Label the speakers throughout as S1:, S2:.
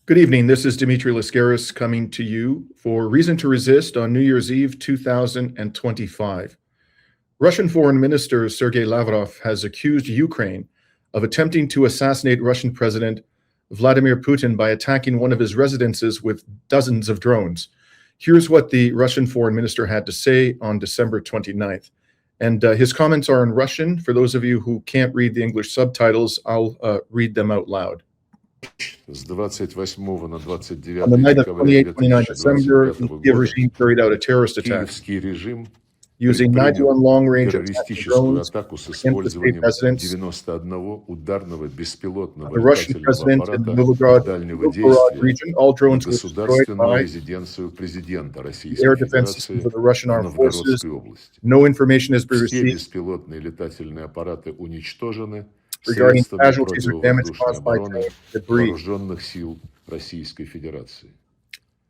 S1: Good evening. This is Dimitri Lascaris coming to you for Reason to Resist on New Year's Eve 2025. Russian Foreign Minister Sergei Lavrov has accused Ukraine of attempting to assassinate Russian President Vladimir Putin by attacking one of his residences with dozens of drones. Here's what the Russian Foreign Minister had to say on December 29th. And his comments are in Russian. For those of you who can't read the English subtitles, I'll read them out loud.
S2: С 28 на 29
S1: On the night of
S2: декабря
S1: 28-29 December, the
S2: 2025
S1: Kiev
S2: года
S1: regime carried out a terrorist attack
S2: киевский режим
S1: using
S2: предпринял
S1: 91 long-range attack
S2: террористическую
S1: drones
S2: атаку с
S1: against the state
S2: использованием
S1: residence
S2: 91 ударного беспилотного
S1: the Russian
S2: летательного
S1: president in
S2: аппарата
S1: Novgorod
S2: дальнего
S1: region.
S2: действия
S1: All
S2: на
S1: drones were destroyed
S2: государственную
S1: by
S2: резиденцию президента
S1: the
S2: Российской
S1: air defense systems
S2: Федерации
S1: of the Russian
S2: в
S1: armed forces.
S2: Новгородской области.
S1: No information has been
S2: Все
S1: received
S2: беспилотные летательные аппараты уничтожены
S1: regarding
S2: средствами
S1: casualties or damage
S2: противовоздушной
S1: caused by
S2: обороны
S1: debris.
S2: вооруженных сил Российской Федерации.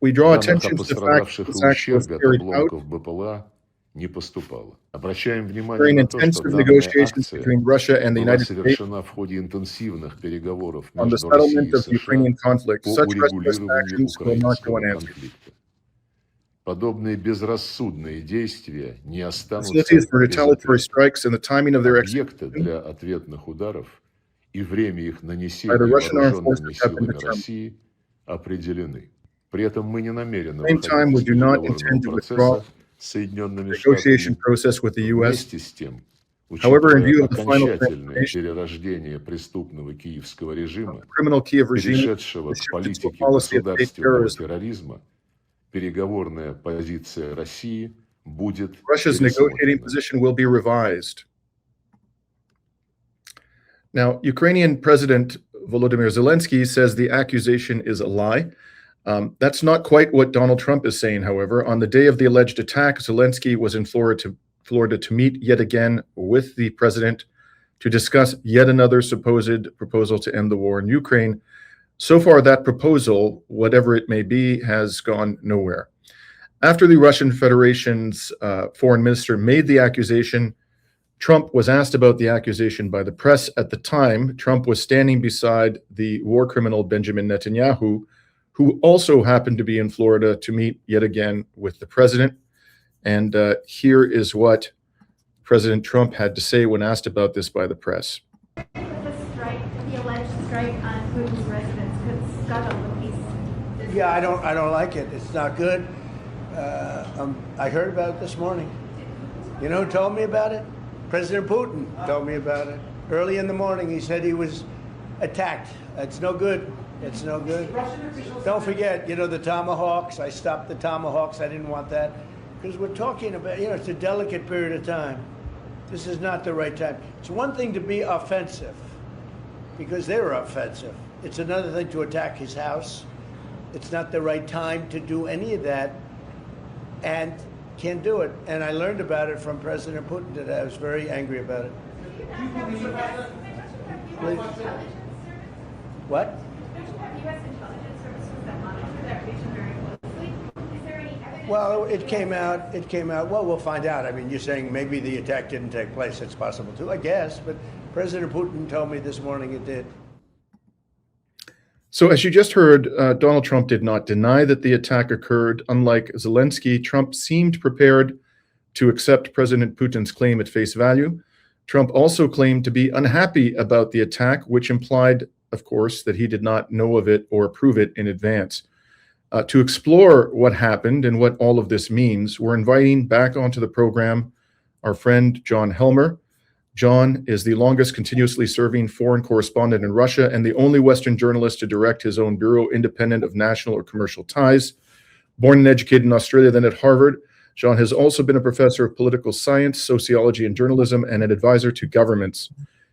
S1: We draw
S2: Данных о
S1: attention to the fact that
S2: пострадавших
S1: this
S2: и
S1: action was
S2: ущербе от
S1: carried out
S2: обломков БПЛА не поступало. Обращаем внимание
S1: during
S2: на то, что
S1: intensive
S2: данная
S1: negotiations
S2: акция
S1: between Russia and the
S2: была
S1: United States
S2: совершена в ходе интенсивных переговоров
S1: on the
S2: между Россией
S1: settlement
S2: и
S1: of the
S2: США
S1: Ukrainian conflict.
S2: по
S1: Such rescue
S2: урегулированию
S1: actions will not go
S2: украинского
S1: unanswered.
S2: конфликта. Подобные безрассудные действия не останутся
S1: Facilities for
S2: без
S1: retaliatory
S2: ответа.
S1: strikes and the timing of their
S2: Объекты
S1: execution
S2: для ответных ударов и время их
S1: by the
S2: нанесения
S1: Russian armed
S2: вооруженными
S1: forces have been
S2: силами
S1: determined.
S2: России определены. При этом мы не намерены
S1: At the same time, we
S2: выходить
S1: do
S2: из
S1: not
S2: переговорного
S1: intend to withdraw
S2: процесса с Соединенными
S1: the negotiation
S2: Штатами.
S1: process with the U.S.
S2: Вместе с тем,
S1: However, in
S2: учитывая
S1: view of the final
S2: окончательное
S1: transformation
S2: перерождение преступного киевского
S1: of
S2: режима,
S1: the criminal Kiev regime,
S2: перешедшего
S1: the
S2: к
S1: shift to a
S2: политике
S1: policy of state
S2: государственного
S1: terrorism,
S2: терроризма, переговорная позиция России будет
S1: Russia's negotiating
S2: пересмотрена.
S1: position will be revised. Now, Ukrainian President Volodymyr Zelensky says the accusation is a lie. That's not quite what Donald Trump is saying, however. On the day of the alleged attack, Zelensky was in Florida to meet yet again with the president to discuss yet another supposed proposal to end the war in Ukraine. So far, that proposal, whatever it may be, has gone nowhere. After the Russian Federation's foreign minister made the accusation, Trump was asked about the accusation by the press. At the time, Trump was standing beside the war criminal Benjamin Netanyahu, who also happened to be in Florida to meet yet again with the president. And here is what President Trump had to say when asked about this by the press.
S3: The alleged strike on Putin's residence could scuttle the peace.
S4: Yeah, I don't like it. It's not good. I heard about it this morning. You know who told me about it? President Putin told me about it. Early in the morning, he said he was attacked. It's no good. It's no good. Don't forget, the Tomahawks. I stopped the Tomahawks. I didn't want that. Because we're talking about, it's a delicate period of time. This is not the right time. It's one thing to be offensive, because they were offensive. It's another thing to attack his house. It's not the right time to do any of that, and can't do it. And I learned about it from President Putin today. I was very angry about it. Please. What? Well, it came out. Well, we'll find out. I mean, you're saying maybe the attack didn't take place. It's possible too, I guess. But President Putin told me this morning it did.
S1: So as you just heard, Donald Trump did not deny that the attack occurred. Unlike Zelensky, Trump seemed prepared to accept President Putin's claim at face value. Trump also claimed to be unhappy about the attack, which implied, of course, that he did not know of it or approve it in advance. To explore what happened and what all of this means, we're inviting back onto the program our friend John Helmer. John is the longest continuously serving foreign correspondent in Russia and the only Western journalist to direct his own bureau independent of national or commercial ties. Born and educated in Australia, then at Harvard, John has also been a professor of political science, sociology, and journalism, and an advisor to governments.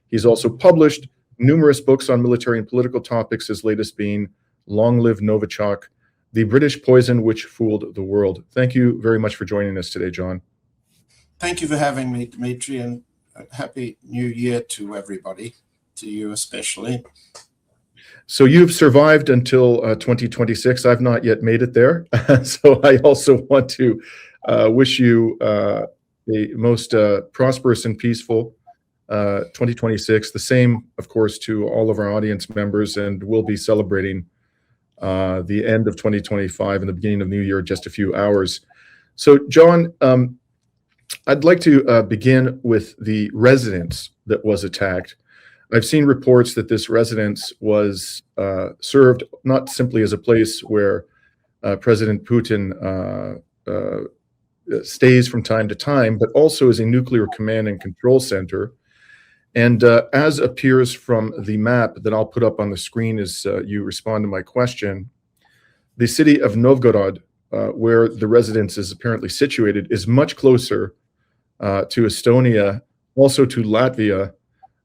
S1: He's also published numerous books on military and political topics, his latest being Long Live Novichok, The British Poison Which Fooled the World. Thank you very much for joining us today, John.
S5: Thank you for having me, Dimitri, and Happy New Year to everybody, to you especially.
S1: So you've survived until 2026. I've not yet made it there. So I also want to wish you a most prosperous and peaceful 2026. The same, of course, to all of our audience members, and we'll be celebrating the end of 2025 and the beginning of New Year, just a few hours. So, John, I'd like to begin with the residence that was attacked. I've seen reports that this residence was served not simply as a place where President Putin stays from time to time, but also as a nuclear command and control center. And as appears from the map that I'll put up on the screen as you respond to my question, the city of Novgorod, where the residence is apparently situated, is much closer to Estonia, also to Latvia,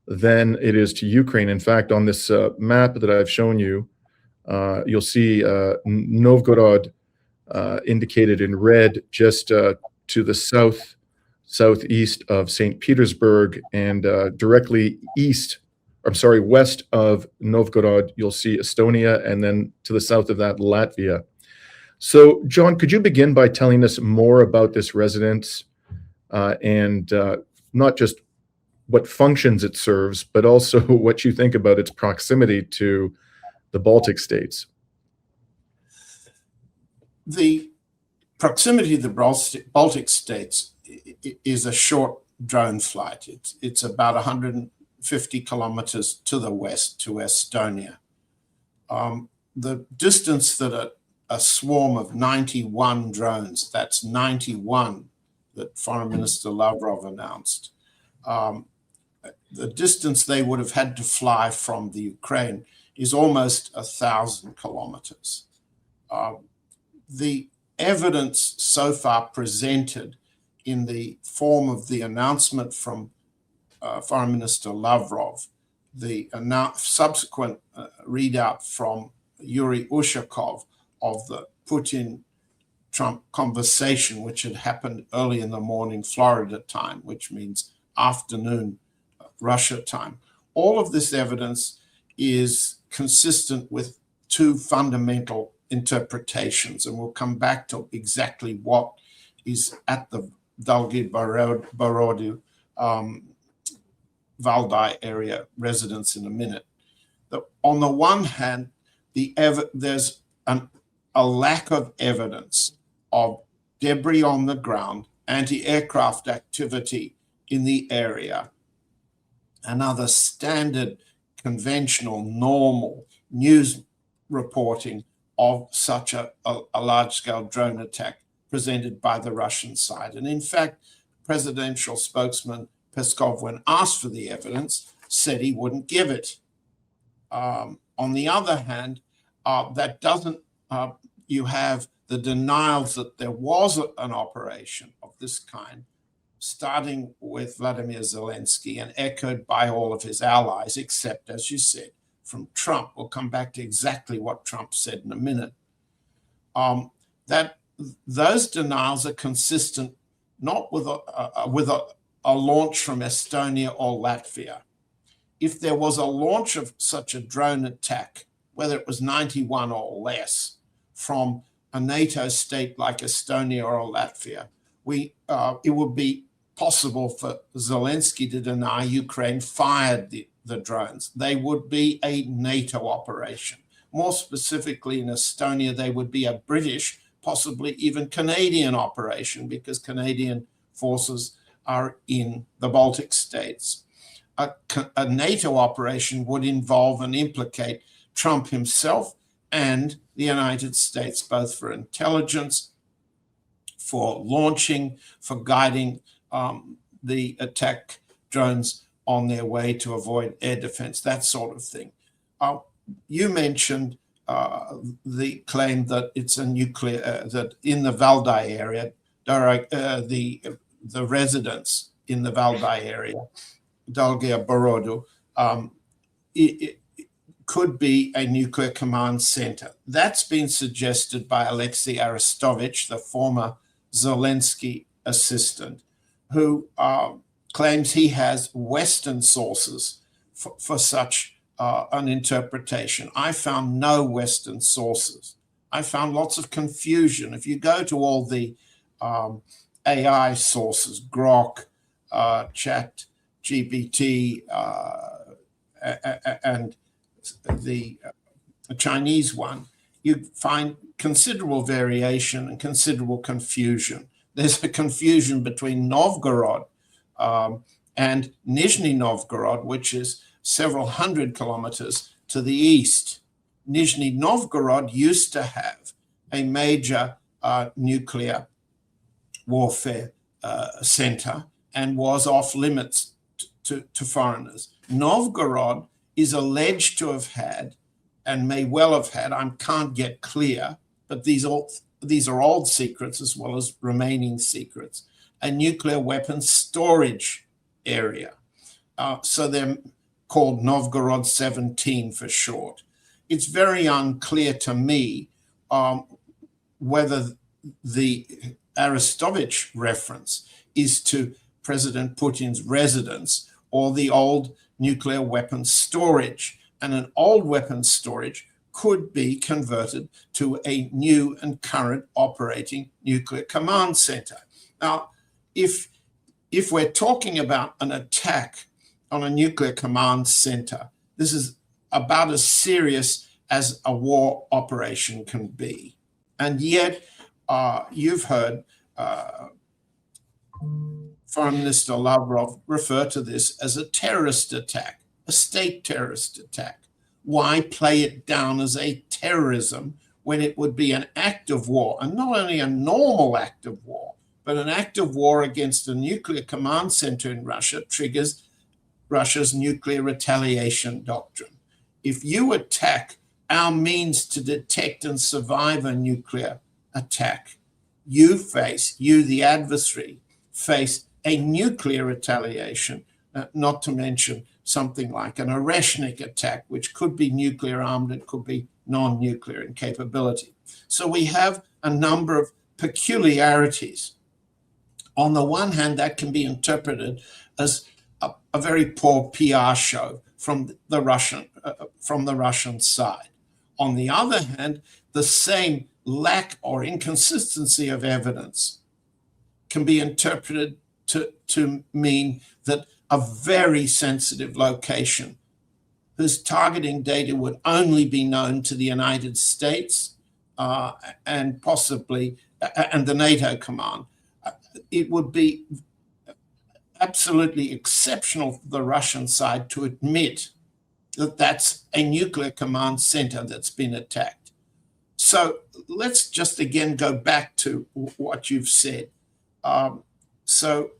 S1: than it is to Ukraine. In fact, on this map that I've shown you, you'll see Novgorod indicated in red just to the southeast of St. Petersburg, and directly west of Novgorod, you'll see Estonia, and then to the south of that, Latvia. So, John, could you begin by telling us more about this residence and not just what functions it serves, but also what you think about its proximity to the Baltic states?
S5: The proximity to the Baltic states is a short drone flight. It's about 150 kilometers to the west, to Estonia. The distance that a swarm of 91 drones, that's 91 that Foreign Minister Lavrov announced, the distance they would have had to fly from the Ukraine is almost 1,000 kilometers. The evidence so far presented in the form of the announcement from Foreign Minister Lavrov, the subsequent readout from Yuri Ushakov of the Putin-Trump conversation, which had happened early in the morning Florida time, which means afternoon Russia time. All of this evidence is consistent with two fundamental interpretations, and we'll come back to exactly what is at the Dalgi-Barodi Valdai area residence in a minute. On the one hand, there's a lack of evidence of debris on the ground, anti-aircraft activity in the area, and other standard, conventional, normal news reporting of such a large-scale drone attack presented by the Russian side. And in fact, presidential spokesman Peskov, when asked for the evidence, said he wouldn't give it. On the other hand, that doesn't, you have the denials that there was an operation of this kind, starting with Vladimir Zelensky and echoed by all of his allies, except, as you said, from Trump. We'll come back to exactly what Trump said in a minute. That those denials are consistent not with a launch from Estonia or Latvia. If there was a launch of such a drone attack, whether it was 91 or less, from a NATO state like Estonia or Latvia, it would be possible for Zelensky to deny Ukraine fired the drones. They would be a NATO operation. More specifically, in Estonia, they would be a British, possibly even Canadian operation, because Canadian forces are in the Baltic states. A NATO operation would involve and implicate Trump himself and the United States, both for intelligence, for launching, for guiding the attack drones on their way to avoid air defense, that sort of thing. You mentioned the claim that it's a nuclear, that in the Valdai area, the residence in the Valdai area, Dalgia Borodu, it could be a nuclear command center. That's been suggested by Alexei Arestovich, the former Zelensky assistant, who claims he has Western sources for such an interpretation. I found no Western sources. I found lots of confusion. If you go to all the AI sources, Grok, Chat, GPT, and the Chinese one, you find considerable variation and considerable confusion. There's a confusion between Novgorod and Nizhny Novgorod, which is several hundred kilometers to the east. Nizhny Novgorod used to have a major nuclear warfare center and was off limits to foreigners. Novgorod is alleged to have had, and may well have had, I can't get clear, but these are old secrets as well as remaining secrets, a nuclear weapons storage area. So they're called Novgorod 17 for short. It's very unclear to me whether the Arestovich reference is to President Putin's residence or the old nuclear weapons storage. And an old weapons storage could be converted to a new and current operating nuclear command center. Now, if we're talking about an attack on a nuclear command center, this is about as serious as a war operation can be. And yet, you've heard Foreign Minister Lavrov refer to this as a terrorist attack, a state terrorist attack. Why play it down as a terrorism when it would be an act of war, and not only a normal act of war, but an act of war against a nuclear command center in Russia triggers Russia's nuclear retaliation doctrine. If you attack our means to detect and survive a nuclear attack, you, the adversary, face a nuclear retaliation, not to mention something like an Oreshnik attack, which could be nuclear armed and could be non-nuclear in capability. So we have a number of peculiarities. On the one hand, that can be interpreted as a very poor PR show from the Russian side. On the other hand, the same lack or inconsistency of evidence can be interpreted to mean that a very sensitive location whose targeting data would only be known to the United States and possibly and the NATO command, it would be absolutely exceptional for the Russian side to admit that that's a nuclear command center that's been attacked. So let's just again go back to what you've said. So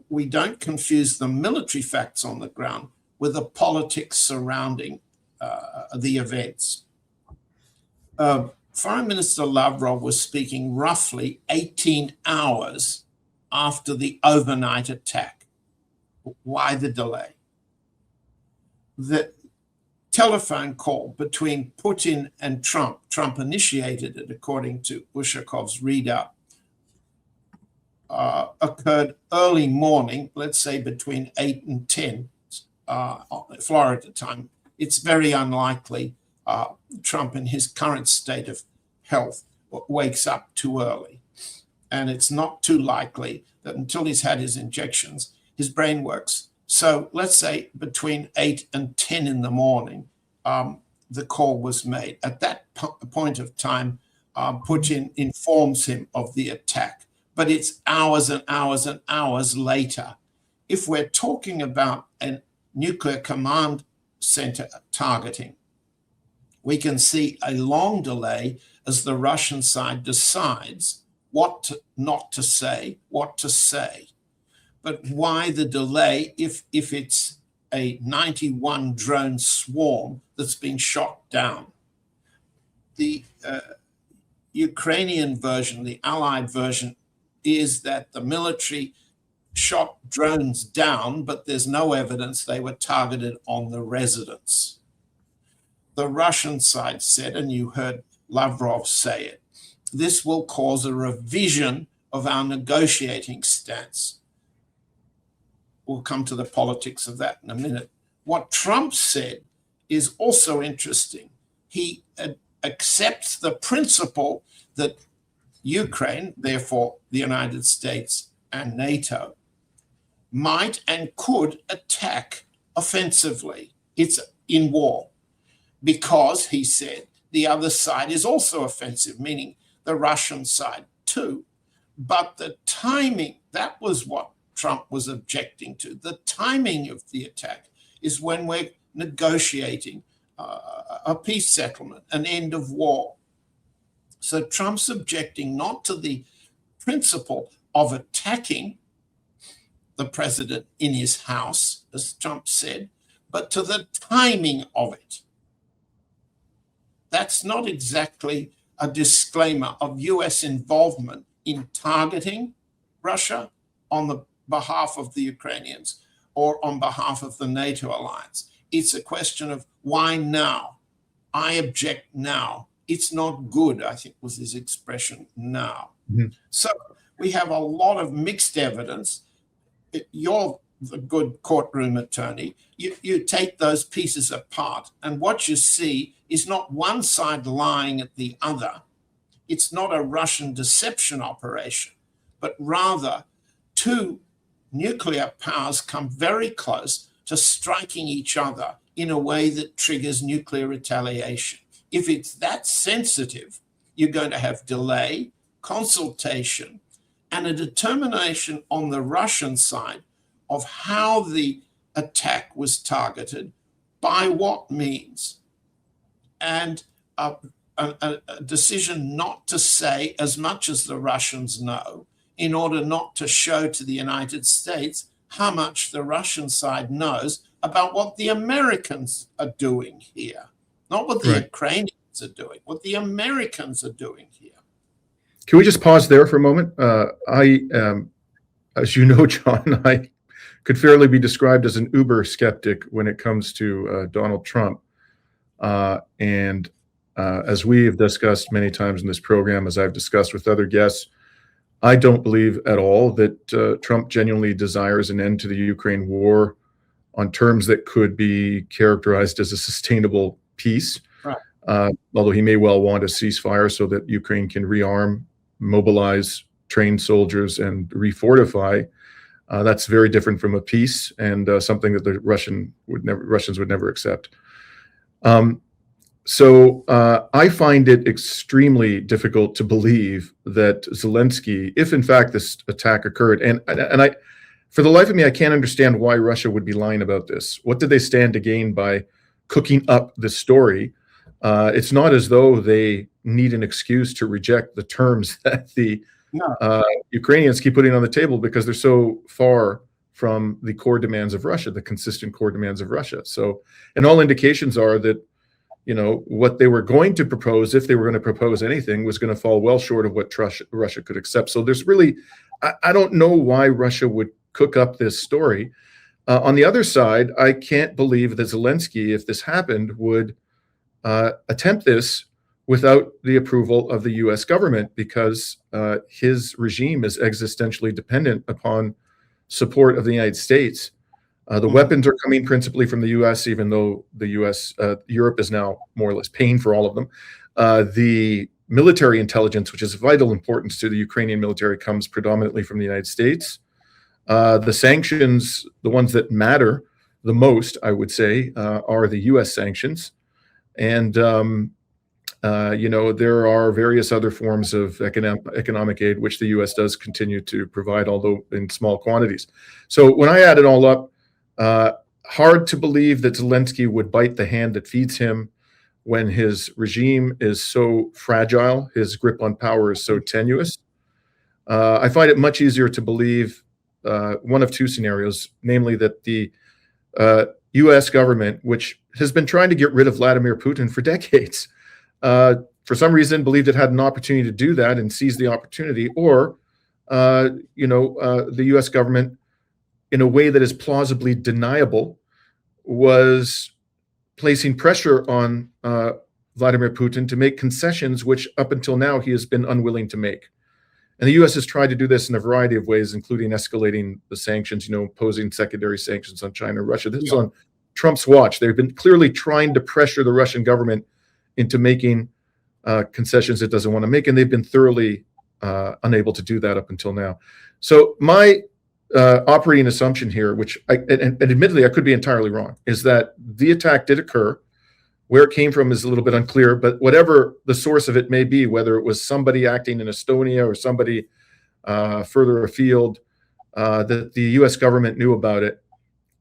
S5: we don't confuse the military facts on the ground with the politics surrounding the events. Foreign Minister Lavrov was speaking roughly 18 hours after the overnight attack. Why the delay? The telephone call between Putin and Trump initiated it, according to Ushakov's readout, occurred early morning, let's say between 8 and 10 Florida time. It's very unlikely Trump, in his current state of health, wakes up too early. And it's not too likely that until he's had his injections, his brain works. So let's say between 8 and 10 in the morning, the call was made. At that point of time, Putin informs him of the attack, but it's hours and hours and hours later. If we're talking about a nuclear command center targeting, we can see a long delay as the Russian side decides what not to say, what to say. But why the delay if it's a 91 drone swarm that's been shot down? The Ukrainian version, the Allied version, is that the military shot drones down, but there's no evidence they were targeted on the residence. The Russian side said, and you heard Lavrov say it, this will cause a revision of our negotiating stance. We'll come to the politics of that in a minute. What Trump said is also interesting. He accepts the principle that Ukraine, therefore the United States and NATO, might and could attack offensively. It's in war because, he said, the other side is also offensive, meaning the Russian side too. But the timing, that was what Trump was objecting to. The timing of the attack is when we're negotiating a peace settlement, an end of war. So Trump's objecting not to the principle of attacking the president in his house, as Trump said, but to the timing of it. That's not exactly a disclaimer of US involvement in targeting Russia on the behalf of the Ukrainians or on behalf of the NATO alliance. It's a question of why now? I object now. It's not good, I think was his expression, now. Mm-hmm. So we have a lot of mixed evidence. You're the good courtroom attorney. You take those pieces apart, and what you see is not one side lying at the other. It's not a Russian deception operation, but rather two nuclear powers come very close to striking each other in a way that triggers nuclear retaliation. If it's that sensitive, you're going to have delay, consultation, and a determination on the Russian side of how the attack was targeted, by what means, and a decision not to say as much as the Russians know, in order not to show to the United States how much the Russian side knows about what the Americans are doing here. Not what the Ukrainians are doing, what the Americans are doing here.
S1: Can we just pause there for a moment? As you know, John, I could fairly be described as an uber skeptic when it comes to Donald Trump. And as we have discussed many times in this program, as I've discussed with other guests, I don't believe at all that Trump genuinely desires an end to the Ukraine war on terms that could be characterized as a sustainable peace. Right. Although he may well want a ceasefire so that Ukraine can rearm, mobilize, train soldiers, and refortify. That's very different from a peace, and something that the Russians would never accept. So I find it extremely difficult to believe that Zelensky, if in fact this attack occurred, and I, for the life of me, I can't understand why Russia would be lying about this. What did they stand to gain by cooking up this story? It's not as though they need an excuse to reject the terms that the Ukrainians keep putting on the table because they're so far from the core demands of Russia, the consistent core demands of Russia. So, and all indications are that, you know, what they were going to propose, if they were going to propose anything, was going to fall well short of what Russia could accept. So there's really, I don't know why Russia would cook up this story. On the other side, I can't believe that Zelensky, if this happened, would attempt this without the approval of the US government, because his regime is existentially dependent upon support of the United States. The weapons are coming principally from the US, even though the US, Europe is now more or less paying for all of them. The military intelligence, which is of vital importance to the Ukrainian military, comes predominantly from the United States. The sanctions, the ones that matter the most, I would say, are the US sanctions. And, you know, there are various other forms of economic aid, which the US does continue to provide, although in small quantities. So when I add it all up, hard to believe that Zelensky would bite the hand that feeds him when his regime is so fragile, his grip on power is so tenuous. I find it much easier to believe one of two scenarios, namely that the US government, which has been trying to get rid of Vladimir Putin for decades, for some reason believed it had an opportunity to do that and seized the opportunity, or, you know, the US government, in a way that is plausibly deniable, was placing pressure on Vladimir Putin to make concessions, which up until now he has been unwilling to make. And the US has tried to do this in a variety of ways, including escalating the sanctions, you know, imposing secondary sanctions on China and Russia. This is on Trump's watch. They've been clearly trying to pressure the Russian government into making concessions it doesn't want to make, and they've been thoroughly unable to do that up until now. So my operating assumption here, which and admittedly I could be entirely wrong, is that the attack did occur. Where it came from is a little bit unclear, but whatever the source of it may be, whether it was somebody acting in Estonia or somebody further afield, that the US government knew about it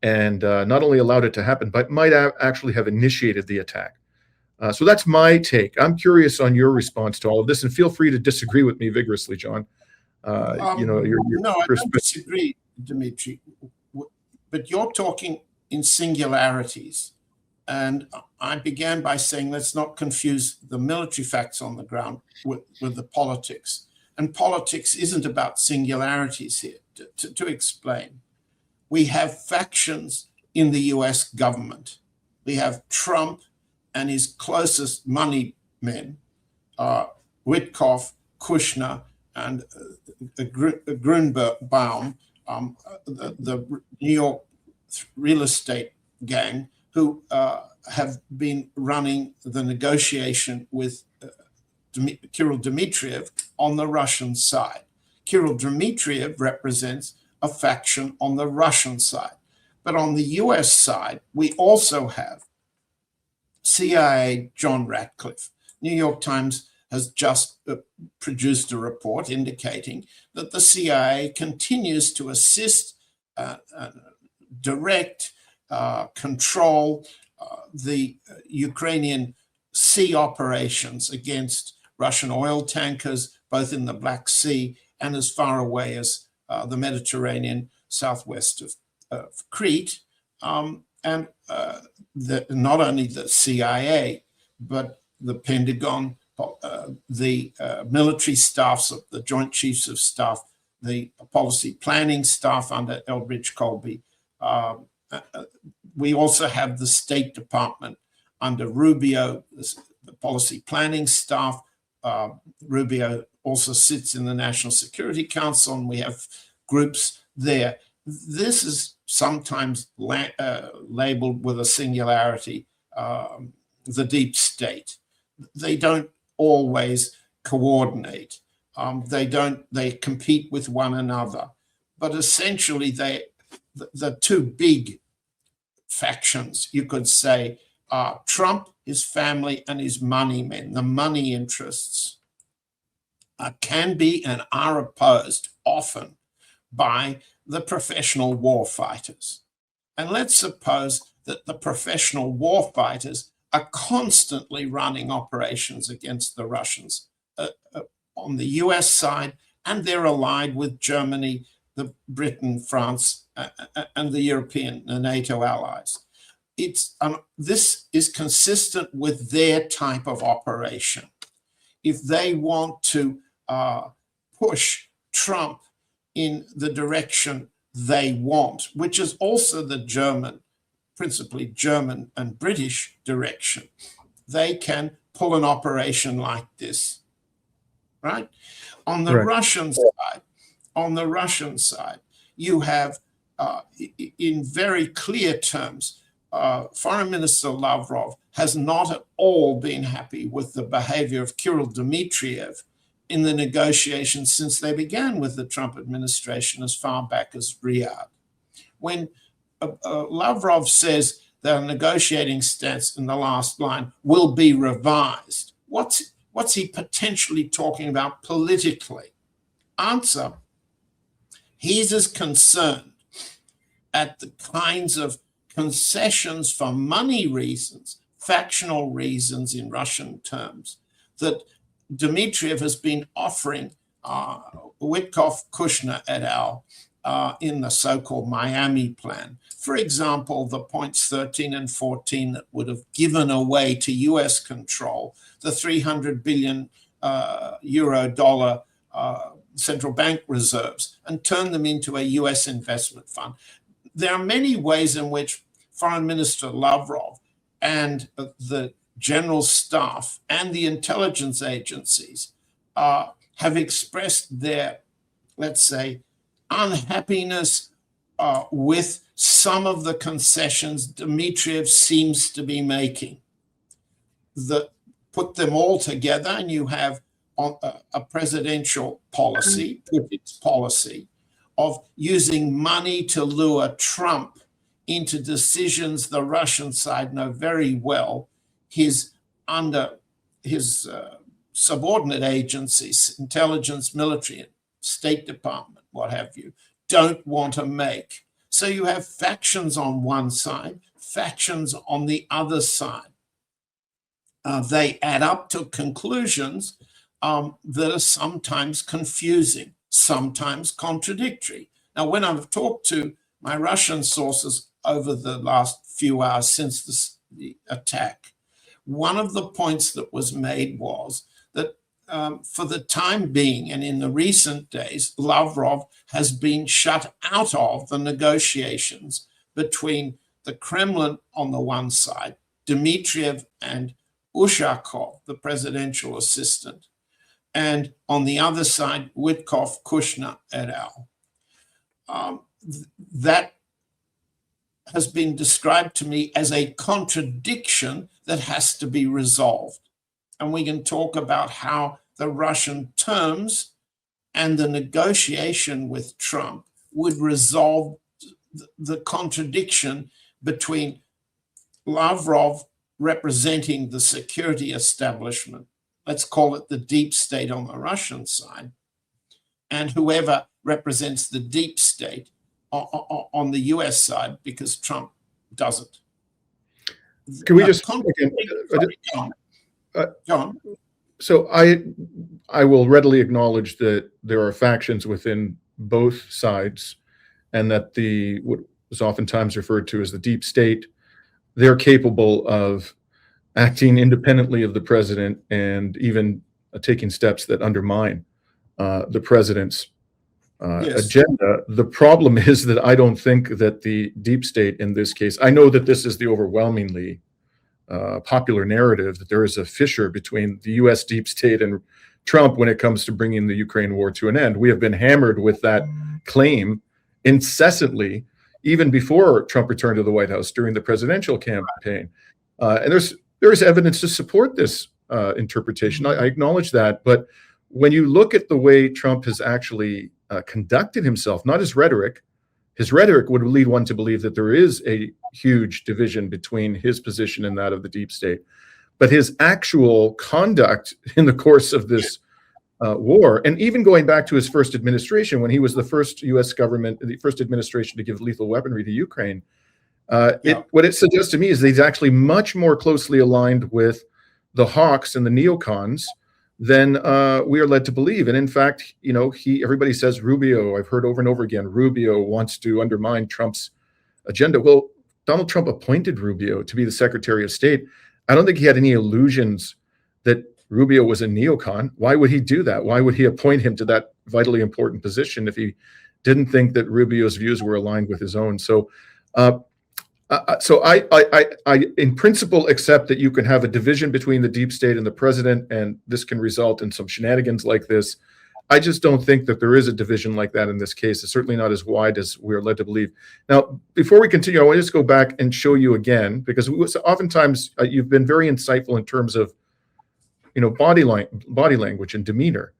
S1: and not only allowed it to happen, but might actually have initiated the attack. So that's my take. I'm curious on your response to all of this, and feel free to disagree with me vigorously, John. Your
S5: no, I don't disagree, Dimitri, but you're talking in singularities. And I began by saying, let's not confuse the military facts on the ground with the politics. And politics isn't about singularities here. To explain, we have factions in the US government. We have Trump and his closest money men, Witkoff, Kushner, and Grunbaum, the New York real estate gang, who have been running the negotiation with Kirill Dmitriev on the Russian side. Kirill Dmitriev represents a faction on the Russian side. But on the US side, we also have CIA John Ratcliffe. New York Times has just produced a report indicating that the CIA continues to assist, direct, control the Ukrainian sea operations against Russian oil tankers, both in the Black Sea and as far away as the Mediterranean, southwest of Crete. And not only the CIA, but the Pentagon, the military staffs of the Joint Chiefs of Staff, the policy planning staff under Elbridge Colby. We also have the State Department under Rubio, the policy planning staff. Rubio also sits in the National Security Council, and we have groups there. This is sometimes labeled with a singularity, the deep state. They don't always coordinate. They compete with one another. But essentially, the two big factions, you could say, are Trump, his family, and his money men. The money interests can be and are opposed often by the professional war fighters. And let's suppose that the professional war fighters are constantly running operations against the Russians on the US side, and they're allied with Germany, Britain, France, and the European and NATO allies. This is consistent with their type of operation. If they want to push Trump in the direction they want, which is also the German, principally German and British direction, they can pull an operation like this, right? On the Russian side, you have, in very clear terms, Foreign Minister Lavrov has not at all been happy with the behavior of Kirill Dmitriev in the negotiations since they began with the Trump administration as far back as Riyadh. When Lavrov says that a negotiating stance in the last line will be revised, what's he potentially talking about politically? Answer, he's as concerned at the kinds of concessions for money reasons, factional reasons in Russian terms, that Dmitriev has been offering Witkoff, Kushner et al. In the so-called Miami plan. For example, the points 13 and 14 that would have given away to US control the 300 billion euro-dollar central bank reserves and turn them into a US investment fund. There are many ways in which Foreign Minister Lavrov and the general staff and the intelligence agencies have expressed their, let's say, unhappiness with some of the concessions Dmitriev seems to be making. Put them all together and you have a presidential policy, Putin's policy, of using money to lure Trump into decisions the Russian side know very well his subordinate agencies, intelligence, military, State Department, what have you, don't want to make. So you have factions on one side, factions on the other side. They add up to conclusions that are sometimes confusing, sometimes contradictory. Now, when I've talked to my Russian sources over the last few hours since the attack, one of the points that was made was that for the time being and in the recent days, Lavrov has been shut out of the negotiations between the Kremlin on the one side, Dmitriev and Ushakov, the presidential assistant, and on the other side, Witkoff, Kushner et al. That has been described to me as a contradiction that has to be resolved. And we can talk about how the Russian terms and the negotiation with Trump would resolve the contradiction between Lavrov representing the security establishment, let's call it the deep state on the Russian side, and whoever represents the deep state on the US side, because Trump doesn't.
S1: Can we just
S5: John?
S1: So I will readily acknowledge that there are factions within both sides, and that what is oftentimes referred to as the deep state, they're capable of acting independently of the president and even taking steps that undermine the president's agenda. The problem is that I don't think that the deep state in this case, I know that this is the overwhelmingly popular narrative, that there is a fissure between the US deep state and Trump when it comes to bringing the Ukraine war to an end. We have been hammered with that claim incessantly, even before Trump returned to the White House during the presidential campaign. And there's evidence to support this interpretation. I acknowledge that. But when you look at the way Trump has actually conducted himself, not his rhetoric would lead one to believe that there is a huge division between his position and that of the deep state. But his actual conduct in the course of this war, and even going back to his first administration, when he was the first US government, the first administration to give lethal weaponry to Ukraine, what it suggests to me is that he's actually much more closely aligned with the hawks and the neocons than we are led to believe. And in fact, everybody says Rubio, I've heard over and over again, Rubio wants to undermine Trump's agenda. Well, Donald Trump appointed Rubio to be the Secretary of State. I don't think he had any illusions that Rubio was a neocon. Why would he do that? Why would he appoint him to that vitally important position if he didn't think that Rubio's views were aligned with his own? So I in principle accept that you can have a division between the deep state and the president, and this can result in some shenanigans like this. I just don't think that there is a division like that in this case. It's certainly not as wide as we're led to believe. Now, before we continue, I want to just go back and show you again, because oftentimes you've been very insightful in terms of body language and demeanor.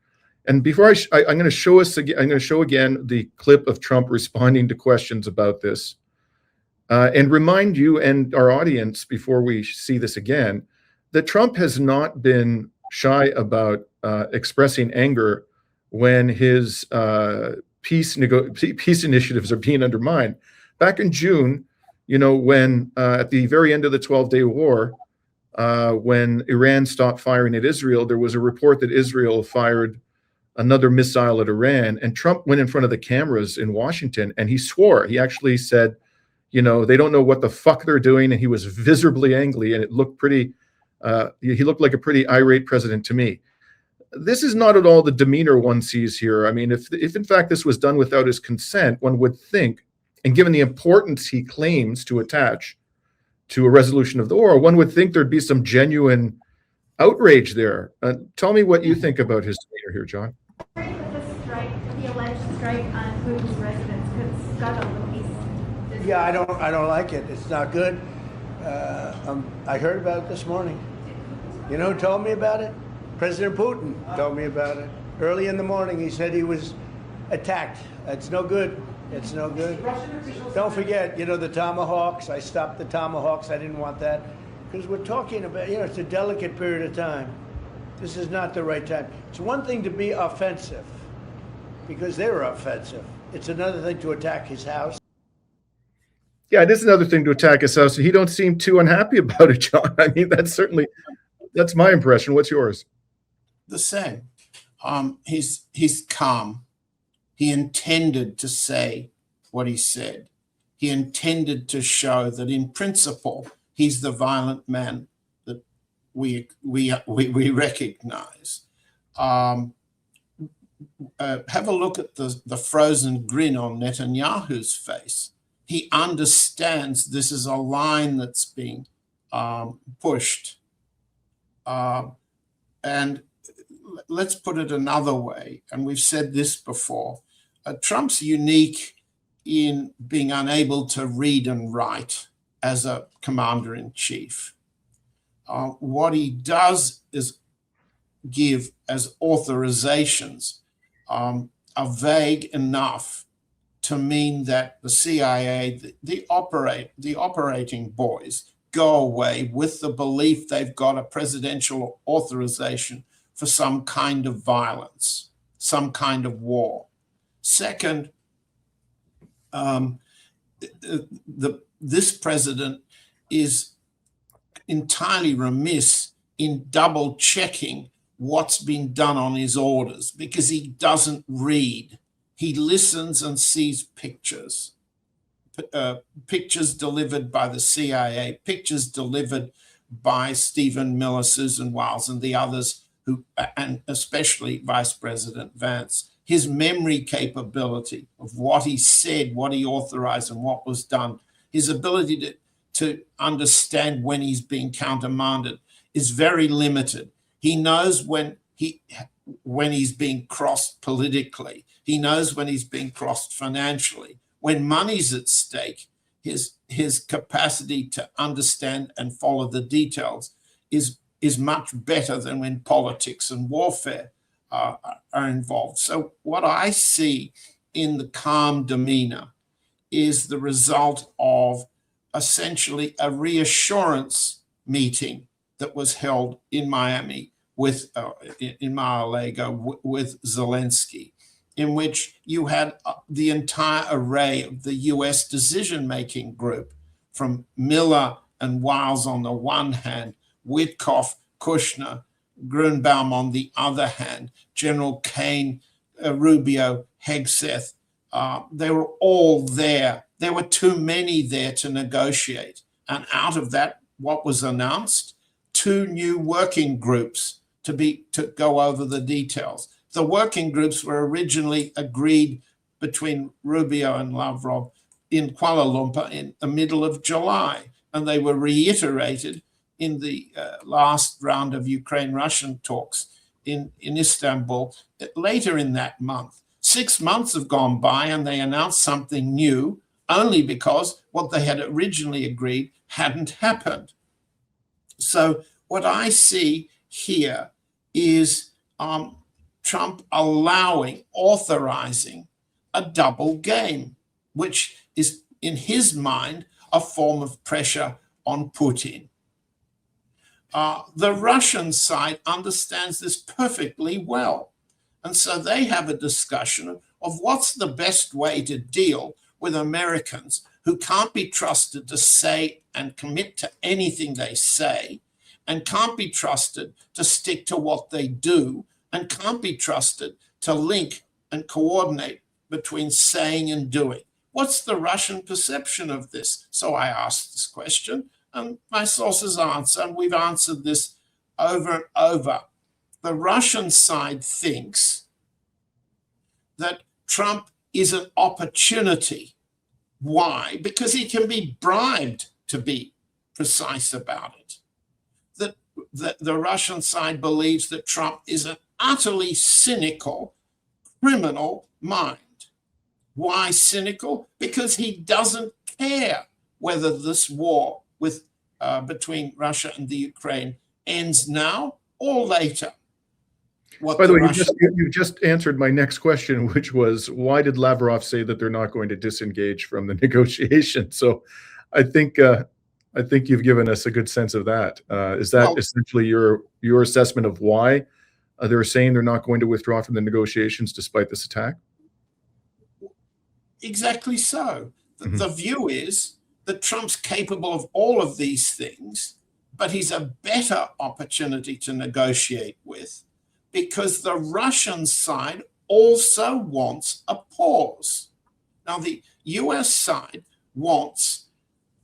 S1: And before I'm going to show us again, I'm going to show again the clip of Trump responding to questions about this. And remind you and our audience, before we see this again, that Trump has not been shy about expressing anger when his peace initiatives are being undermined. Back in June, when at the very end of the 12-day war, when Iran stopped firing at Israel, there was a report that Israel fired another missile at Iran, and Trump went in front of the cameras in Washington and he swore. He actually said, they don't know what the fuck they're doing, and he was visibly angry, and it looked he looked like a pretty irate president to me. This is not at all the demeanor one sees here. I mean, if in fact this was done without his consent, one would think, and given the importance he claims to attach to a resolution of the war, one would think there'd be some genuine outrage there. Tell me what you think about his demeanor here, John.
S3: The alleged strike on Putin's residence could scuttle the peace.
S4: Yeah, I don't like it. It's not good. I heard about it this morning. You know who told me about it? President Putin told me about it. Early in the morning, he said he was attacked. It's no good. It's no good. Don't forget, the Tomahawks. I stopped the Tomahawks. I didn't want that. because we're talking about, it's a delicate period of time. This is not the right time. It's one thing to be offensive, because they were offensive. It's another thing to attack his house.
S1: Yeah, it is another thing to attack his house. He don't seem too unhappy about it, John. I mean, that's my impression. What's yours?
S5: The same. He's calm. He intended to say what he said. He intended to show that in principle, he's the violent man that we recognize. Have a look at the frozen grin on Netanyahu's face. He understands this is a line that's being pushed. And let's put it another way, and we've said this before, Trump's unique in being unable to read and write as a commander-in-chief. What he does is give as authorizations are vague enough to mean that the CIA, the operating boys, go away with the belief they've got a presidential authorization for some kind of violence, some kind of war. Second, this president is entirely remiss in double checking what's been done on his orders, because he doesn't read. He listens and sees pictures. Pictures delivered by the CIA, pictures delivered by Stephen Miller, Susan Wiles, and the others, and especially Vice President Vance. His memory capability of what he said, what he authorized, and what was done, his ability to understand when he's being countermanded is very limited. He knows when he's being crossed politically. He knows when he's being crossed financially. When money's at stake, his capacity to understand and follow the details is much better than when politics and warfare are involved. So what I see in the calm demeanor is the result of essentially a reassurance meeting that was held in Miami in Mar-a-Lago with Zelensky, in which you had the entire array of the US decision-making group, from Miller and Wiles on the one hand, Witkoff, Kushner, Grunbaum on the other hand, General Kane, Rubio, Hegseth. They were all there. There were too many there to negotiate. And out of that, what was announced? 2 new working groups to go over the details. The working groups were originally agreed between Rubio and Lavrov in Kuala Lumpur in the middle of July, and they were reiterated in the last round of Ukraine-Russian talks in Istanbul later in that month. 6 months have gone by and they announced something new only because what they had originally agreed hadn't happened. So what I see here is Trump authorizing a double game, which is, in his mind, a form of pressure on Putin. The Russian side understands this perfectly well. And so they have a discussion of what's the best way to deal with Americans who can't be trusted to say and commit to anything they say, and can't be trusted to stick to what they do, and can't be trusted to link and coordinate between saying and doing. What's the Russian perception of this? So I asked this question, and my sources answer, and we've answered this over and over. The Russian side thinks that Trump is an opportunity. Why? Because he can be bribed to be precise about it. That the Russian side believes that Trump is an utterly cynical, criminal mind. Why cynical? Because he doesn't care whether this war between Russia and the Ukraine ends now or later.
S1: By the way, you just answered my next question, which was, why did Lavrov say that they're not going to disengage from the negotiation? So I think I think you've given us a good sense of that. Is that
S5: Well,
S1: essentially your assessment of why they're saying they're not going to withdraw from the negotiations despite this attack?
S5: exactly so. The view is that Trump's capable of all of these things, but he's a better opportunity to negotiate with because the Russian side also wants a pause. Now, the US side wants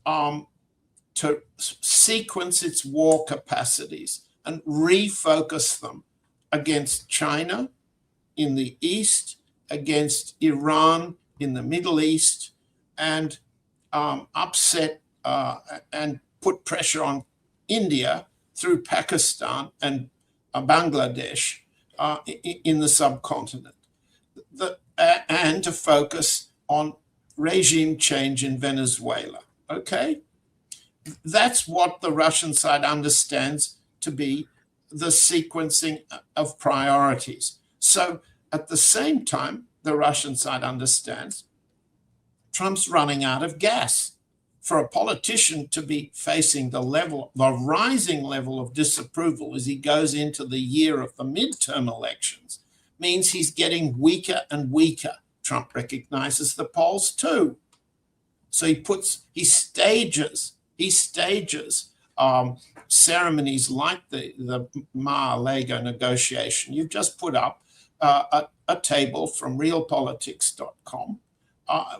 S5: to sequence its war capacities and refocus them against China in the East, against Iran in the Middle East, and upset and put pressure on India through Pakistan and Bangladesh in the subcontinent, and to focus on regime change in Venezuela. Okay? That's what the Russian side understands to be the sequencing of priorities. So at the same time, the Russian side understands Trump's running out of gas. For a politician to be facing the rising level of disapproval as he goes into the year of the midterm elections means he's getting weaker and weaker. Trump recognizes the polls too. So he stages ceremonies like the Mar-a-Lago negotiation. You've just put up a table from realpolitics.com,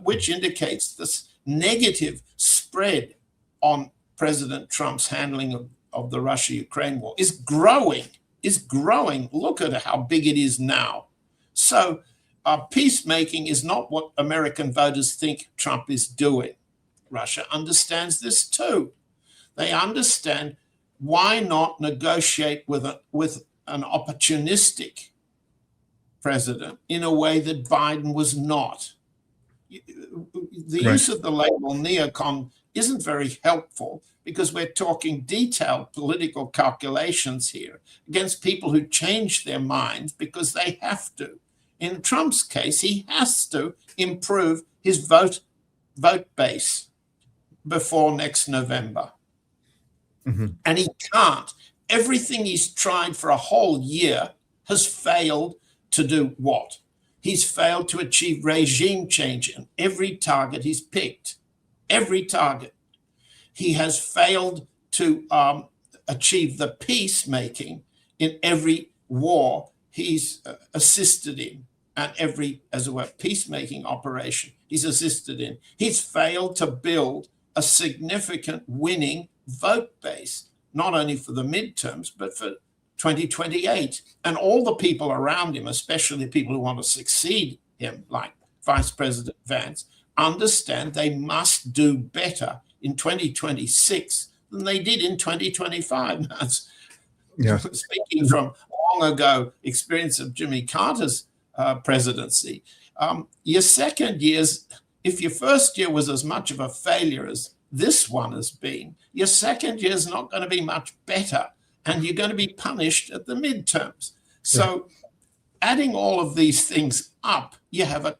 S5: which indicates this negative spread on President Trump's handling of the Russia-Ukraine war is growing. Look at how big it is now. So peacemaking is not what American voters think Trump is doing. Russia understands this too. They understand why not negotiate with an opportunistic president in a way that Biden was not. The use of the label neocon isn't very helpful because we're talking detailed political calculations here against people who change their minds because they have to. In Trump's case, he has to improve his vote base before next November. And he can't. Everything he's tried for a whole year has failed to do what? He's failed to achieve regime change in every target he's picked. Every target. He has failed to achieve the peacemaking in every war he's assisted in, and every, as it were, peacemaking operation he's assisted in. He's failed to build a significant winning vote base, not only for the midterms, but for 2028. And all the people around him, especially people who want to succeed him, like Vice President Vance, understand they must do better in 2026 than they did in 2025. Speaking from long ago experience of Jimmy Carter's presidency, your second year's, if your first year was as much of a failure as this one has been, your second year is not going to be much better, and you're going to be punished at the midterms. So adding all of these things up, you have a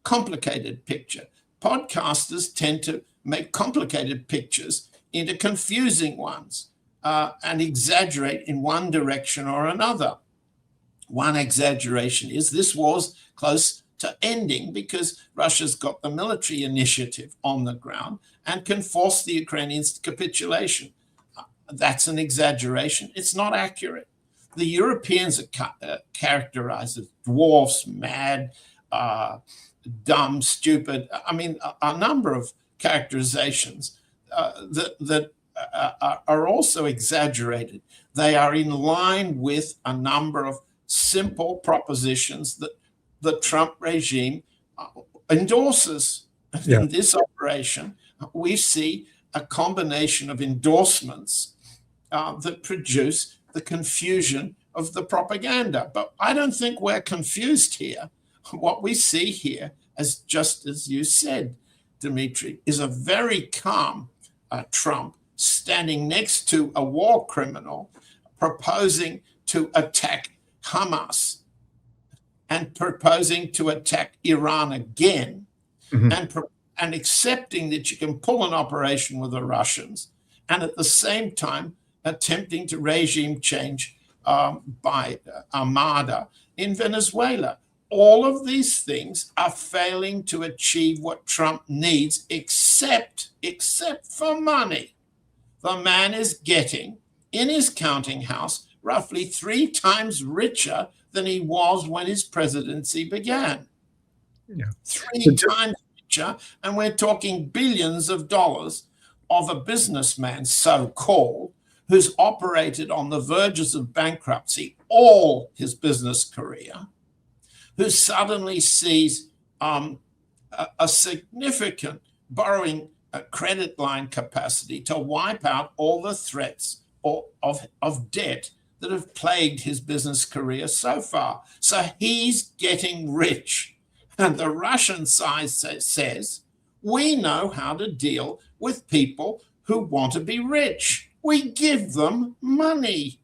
S5: complicated picture. Podcasters tend to make complicated pictures into confusing ones and exaggerate in one direction or another. One exaggeration is this war's close to ending because Russia's got the military initiative on the ground and can force the Ukrainians to capitulation. That's an exaggeration. It's not accurate. The Europeans are characterized as dwarfs, mad, dumb, stupid. I mean, a number of characterizations that are also exaggerated. They are in line with a number of simple propositions that the Trump regime endorses. In this operation, we see a combination of endorsements that produce the confusion of the propaganda. But I don't think we're confused here. What we see here, as just as you said, Dimitri, is a very calm Trump standing next to a war criminal proposing to attack Hamas and proposing to attack Iran again, and accepting that you can pull an operation with the Russians and at the same time attempting to regime change by Armada in Venezuela. All of these things are failing to achieve what Trump needs, except for money. The man is getting, in his counting house, roughly 3 times richer than he was when his presidency began.
S1: Yeah.
S5: 3 times richer, and we're talking billions of dollars of a businessman, so-called, who's operated on the verges of bankruptcy all his business career, who suddenly sees a significant borrowing credit line capacity to wipe out all the threats of debt that have plagued his business career so far. So he's getting rich. And the Russian side says, we know how to deal with people who want to be rich. We give them money.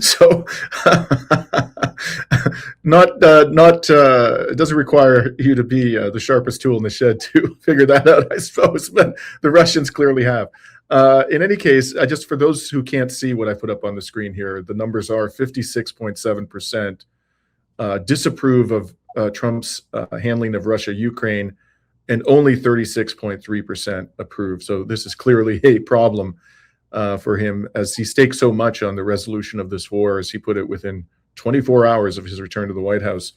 S1: So it doesn't require you to be the sharpest tool in the shed to figure that out, I suppose, but the Russians clearly have. In any case, just for those who can't see what I put up on the screen here, the numbers are 56.7% disapprove of Trump's handling of Russia, Ukraine, and only 36.3% approve. So this is clearly a problem for him, as he staked so much on the resolution of this war, as he put it, within 24 hours of his return to the White House.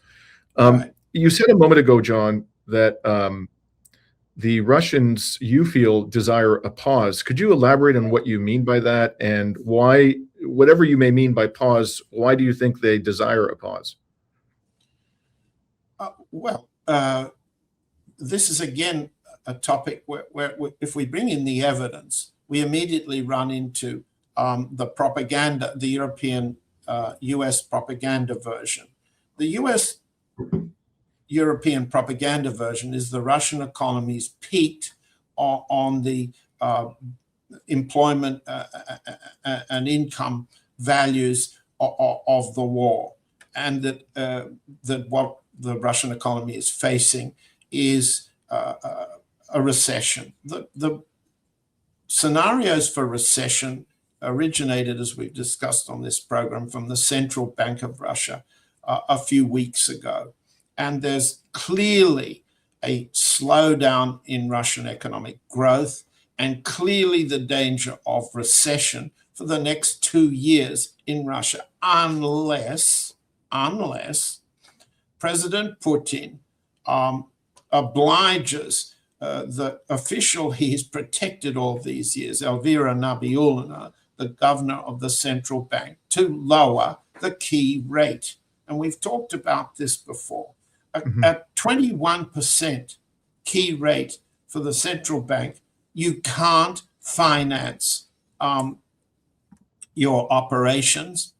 S5: Right.
S1: You said a moment ago, John, that the Russians, you feel, desire a pause. Could you elaborate on what you mean by that, and why, whatever you may mean by pause, why do you think they desire a pause?
S5: This is again a topic where if we bring in the evidence, we immediately run into the propaganda, the European US propaganda version. The European propaganda version is the Russian economy's peaked on the employment and income values of the war, and that what the Russian economy is facing is a recession. The scenarios for recession originated, as we've discussed on this program, from the Central Bank of Russia a few weeks ago. And there's clearly a slowdown in Russian economic growth, and clearly the danger of recession for the next 2 years in Russia, unless President Putin obliges the official he's protected all these years, Elvira Nabiullina, the governor of the central bank, to lower the key rate. And we've talked about this before. At 21% key rate for the central bank, you can't finance your operations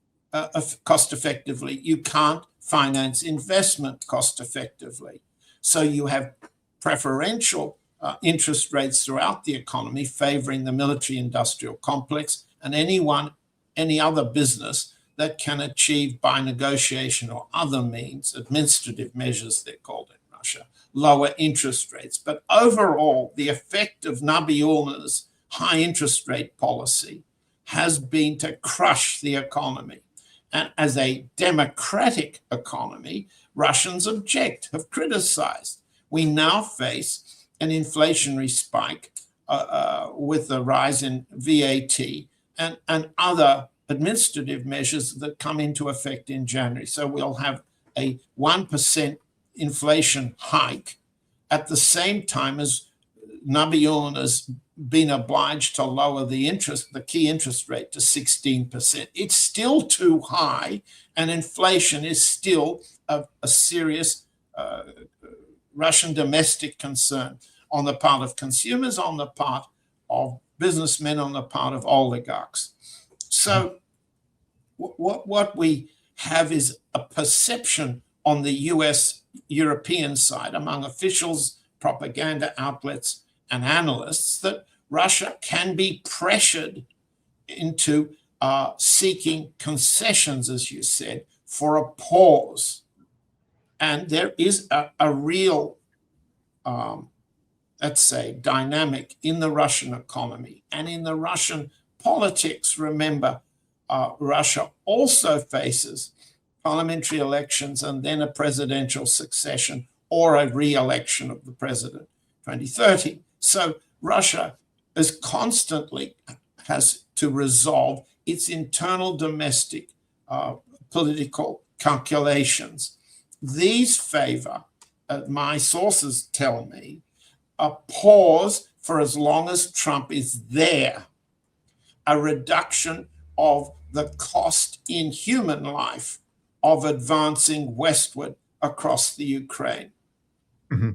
S5: cost effectively. You can't finance investment cost effectively. So you have preferential interest rates throughout the economy, favoring the military-industrial complex and any other business that can achieve, by negotiation or other means, administrative measures they're called in Russia, lower interest rates. But overall, the effect of Nabiullina's high interest rate policy has been to crush the economy. And as a democratic economy, Russians have criticized. We now face an inflationary spike with the rise in VAT and other administrative measures that come into effect in January. So we'll have a 1% inflation hike at the same time as Nabiullina's been obliged to lower the key interest rate to 16%. It's still too high, and inflation is still a serious Russian domestic concern on the part of consumers, on the part of businessmen, on the part of oligarchs. So what we have is a perception on the European side among officials, propaganda outlets, and analysts that Russia can be pressured into seeking concessions, as you said, for a pause. And there is a real let's say, dynamic in the Russian economy and in the Russian politics. Remember, Russia also faces parliamentary elections and then a presidential succession or a re-election of the president, 2030. So Russia is constantly has to resolve its internal domestic political calculations. These favor, my sources tell me, a pause for as long as Trump is there, a reduction of the cost in human life of advancing westward across the Ukraine.
S1: Mm-hmm.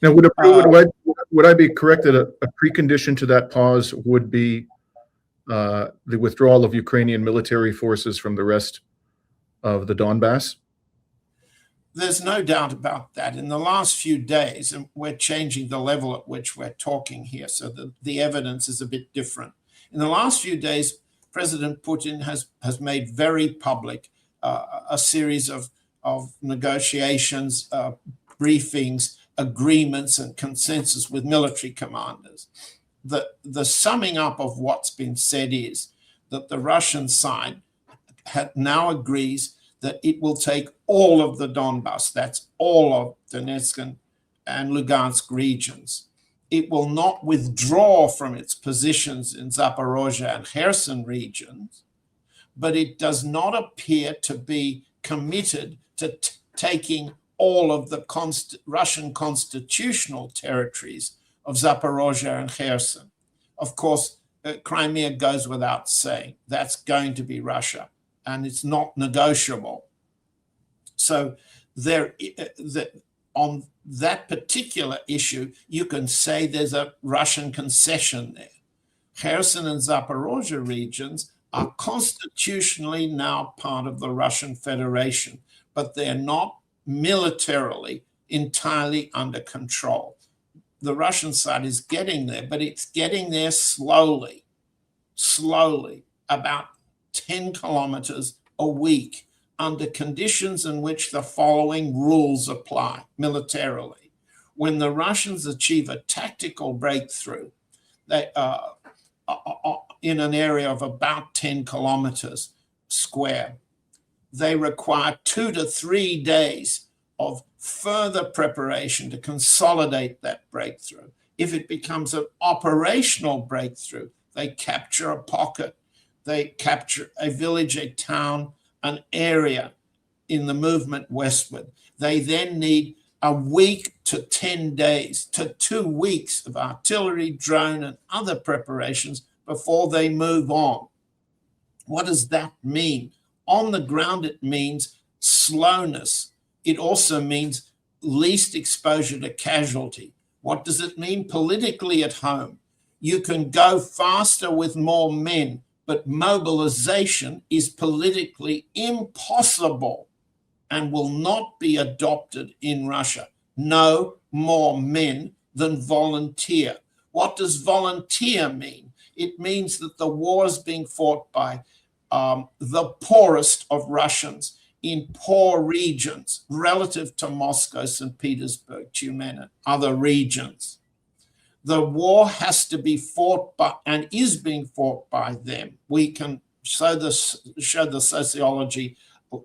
S1: Now, would I be correct that a precondition to that pause would be the withdrawal of Ukrainian military forces from the rest of the Donbass?
S5: There's no doubt about that. In the last few days, and we're changing the level at which we're talking here, so the evidence is a bit different. In the last few days, President Putin has made very public a series of negotiations, briefings, agreements, and consensus with military commanders. The summing up of what's been said is that the Russian side now agrees that it will take all of the Donbass, that's all of Donetsk and Lugansk regions. It will not withdraw from its positions in Zaporozhye and Kherson regions, but it does not appear to be committed to taking all of the Russian constitutional territories of Zaporozhye and Kherson. Of course, Crimea goes without saying. That's going to be Russia, and it's not negotiable. So on that particular issue, you can say there's a Russian concession there. Kherson and Zaporozhye regions are constitutionally now part of the Russian Federation, but they're not militarily entirely under control. The Russian side is getting there, but it's getting there slowly, about 10 kilometers a week, under conditions in which the following rules apply militarily. When the Russians achieve a tactical breakthrough, they in an area of about 10 kilometers square, they require 2 to 3 days of further preparation to consolidate that breakthrough. If it becomes an operational breakthrough, they capture a pocket, they capture a village, a town, an area in the movement westward. They then need a week to 10 days to 2 weeks of artillery, drone, and other preparations before they move on. What does that mean? On the ground, it means slowness. It also means least exposure to casualty. What does it mean politically at home? You can go faster with more men, but mobilization is politically impossible and will not be adopted in Russia. No more men than volunteer. What does volunteer mean? It means that the war is being fought by the poorest of Russians in poor regions relative to Moscow, St. Petersburg, Tyumen, and other regions. The war has to be fought by, and is being fought by them. We can show the sociology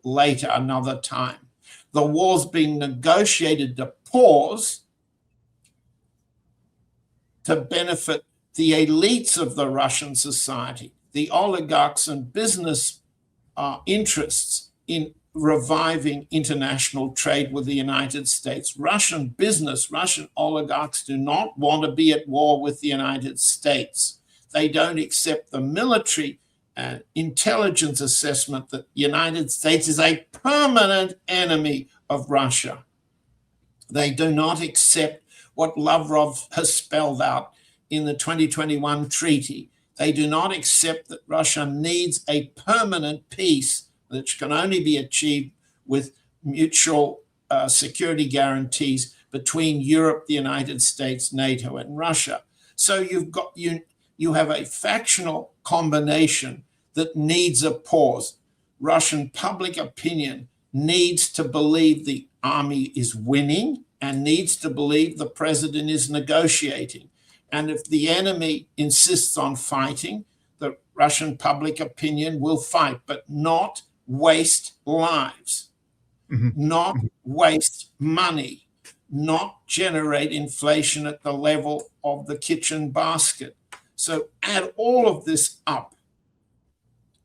S5: later, another time. The war's being negotiated to pause to benefit the elites of the Russian society, the oligarchs and business interests in reviving international trade with the United States. Russian business, Russian oligarchs do not want to be at war with the United States. They don't accept the military and intelligence assessment that the United States is a permanent enemy of Russia. They do not accept what Lavrov has spelled out in the 2021 treaty. They do not accept that Russia needs a permanent peace which can only be achieved with mutual security guarantees between Europe, the United States, NATO, and Russia. So you have a factional combination that needs a pause. Russian public opinion needs to believe the army is winning and needs to believe the president is negotiating. And if the enemy insists on fighting, the Russian public opinion will fight, but not waste lives, not waste money, not generate inflation at the level of the kitchen basket. So add all of this up.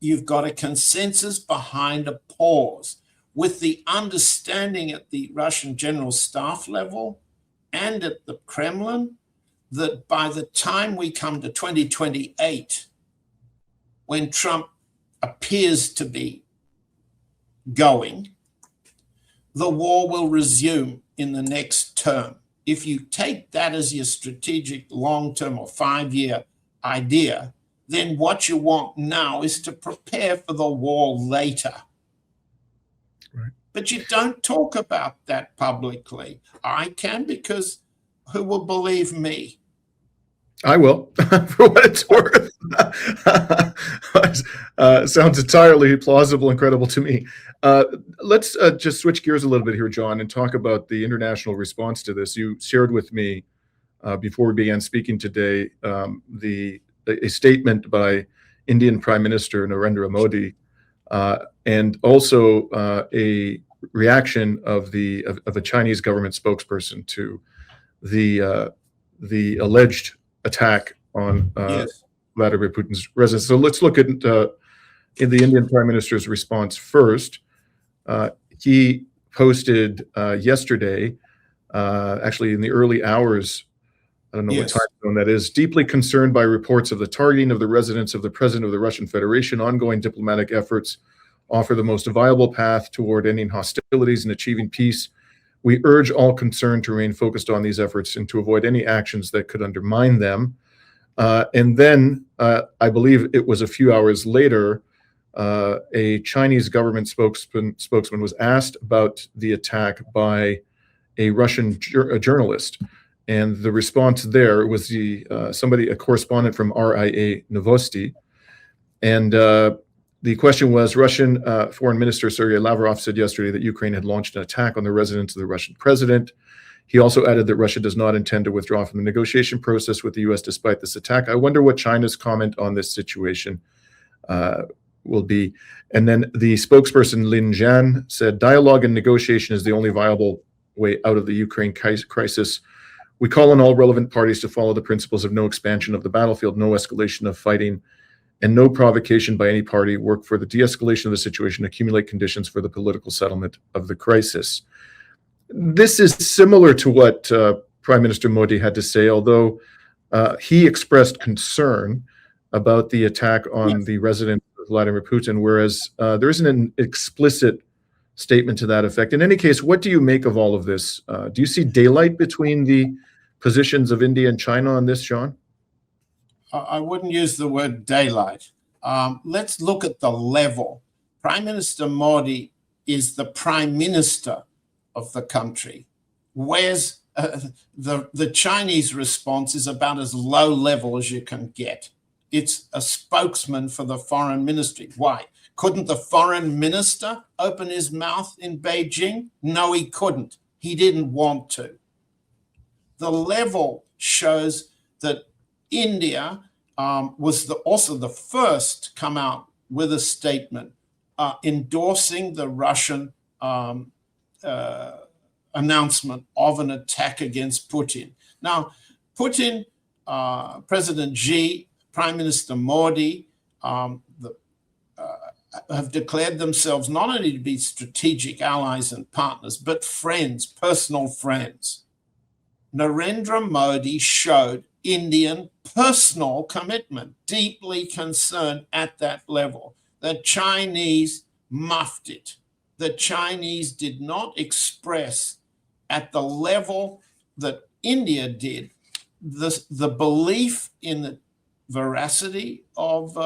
S5: You've got a consensus behind a pause, with the understanding at the Russian general staff level and at the Kremlin that by the time we come to 2028, when Trump appears to be going, the war will resume in the next term. If you take that as your strategic long-term or 5-year idea, then what you want now is to prepare for the war later.
S1: Right.
S5: But you don't talk about that publicly. I can, because who will believe me?
S1: I will, for what it's worth. Sounds entirely plausible and credible to me. Let's just switch gears a little bit here, John, and talk about the international response to this. You shared with me before we began speaking today a statement by Indian Prime Minister Narendra Modi, and also a reaction of a Chinese government spokesperson to the alleged attack on
S5: Yes.
S1: Vladimir Putin's residence. So let's look at in the Indian Prime Minister's response first. He posted yesterday, actually in the early hours, I don't know
S5: Yes.
S1: what time zone that is, deeply concerned by reports of the targeting of the residence of the President of the Russian Federation. Ongoing diplomatic efforts offer the most viable path toward ending hostilities and achieving peace. We urge all concerned to remain focused on these efforts and to avoid any actions that could undermine them. And then I believe it was a few hours later, a Chinese government spokesman was asked about the attack by a Russian journalist. And the response there was a correspondent from RIA Novosti. And the question was, Russian Foreign Minister Sergei Lavrov said yesterday that Ukraine had launched an attack on the residence of the Russian president. He also added that Russia does not intend to withdraw from the negotiation process with the U.S. despite this attack. I wonder what China's comment on this situation will be. And then the spokesperson Lin Jian said, dialogue and negotiation is the only viable way out of the Ukraine crisis. We call on all relevant parties to follow the principles of no expansion of the battlefield, no escalation of fighting, and no provocation by any party. Work for the de-escalation of the situation, accumulate conditions for the political settlement of the crisis. This is similar to what Prime Minister Modi had to say, although he expressed concern about the attack on the residence of Vladimir Putin, whereas there isn't an explicit statement to that effect. In any case, what do you make of all of this? Do you see daylight between the positions of India and China on this, John?
S5: I wouldn't use the word daylight. Let's look at the level. Prime Minister Modi is the prime minister of the country. Whereas the Chinese response is about as low level as you can get. It's a spokesman for the foreign ministry. Why? Couldn't the foreign minister open his mouth in Beijing? No, he couldn't. He didn't want to. The level shows that India was also the first to come out with a statement endorsing the Russian announcement of an attack against Putin. Now, Putin, President Xi, Prime Minister Modi have declared themselves not only to be strategic allies and partners, but friends, personal friends. Narendra Modi showed Indian personal commitment, deeply concerned at that level. The Chinese muffed it. The Chinese did not express at the level that India did the belief in the veracity of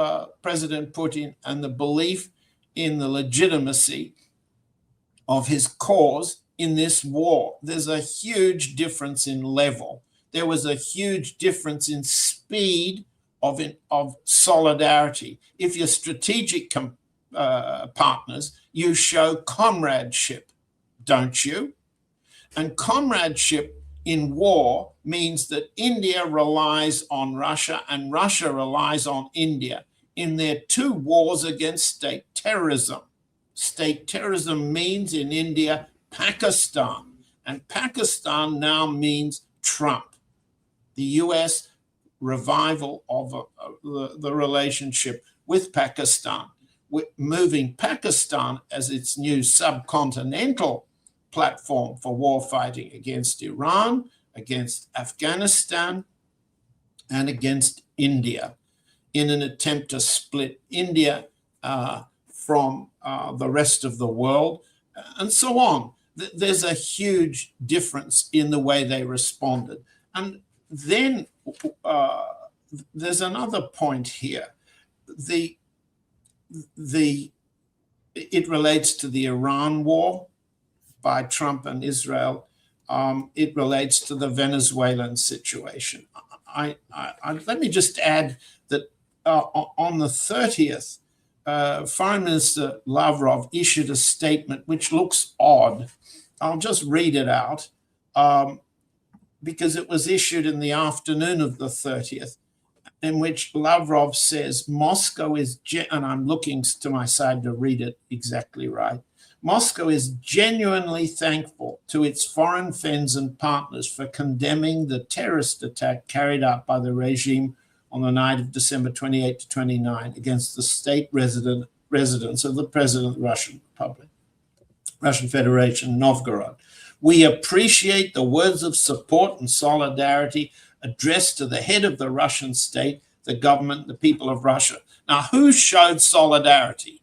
S5: President Putin and the belief in the legitimacy of his cause in this war. There's a huge difference in level. There was a huge difference in speed of solidarity. If you're strategic partners, you show comradeship, don't you? And comradeship in war means that India relies on Russia and Russia relies on India in their two wars against state terrorism. State terrorism means in India, Pakistan, and Pakistan now means Trump. The US revival of the relationship with Pakistan, moving Pakistan as its new subcontinental platform for war fighting against Iran, against Afghanistan, and against India in an attempt to split India from the rest of the world, and so on. There's a huge difference in the way they responded. And then there's another point here. It relates to the Iran war by Trump and Israel. It relates to the Venezuelan situation. Let me just add that on the 30th, Foreign Minister Lavrov issued a statement which looks odd. I'll just read it out because it was issued in the afternoon of the 30th, in which Lavrov says Moscow is, and I'm looking to my side to read it exactly right, Moscow is genuinely thankful to its foreign friends and partners for condemning the terrorist attack carried out by the regime on the night of December 28 to 29 against the state residence of the President of the Russian Federation, Novgorod. We appreciate the words of support and solidarity addressed to the head of the Russian state, the government, the people of Russia. Now, who showed solidarity?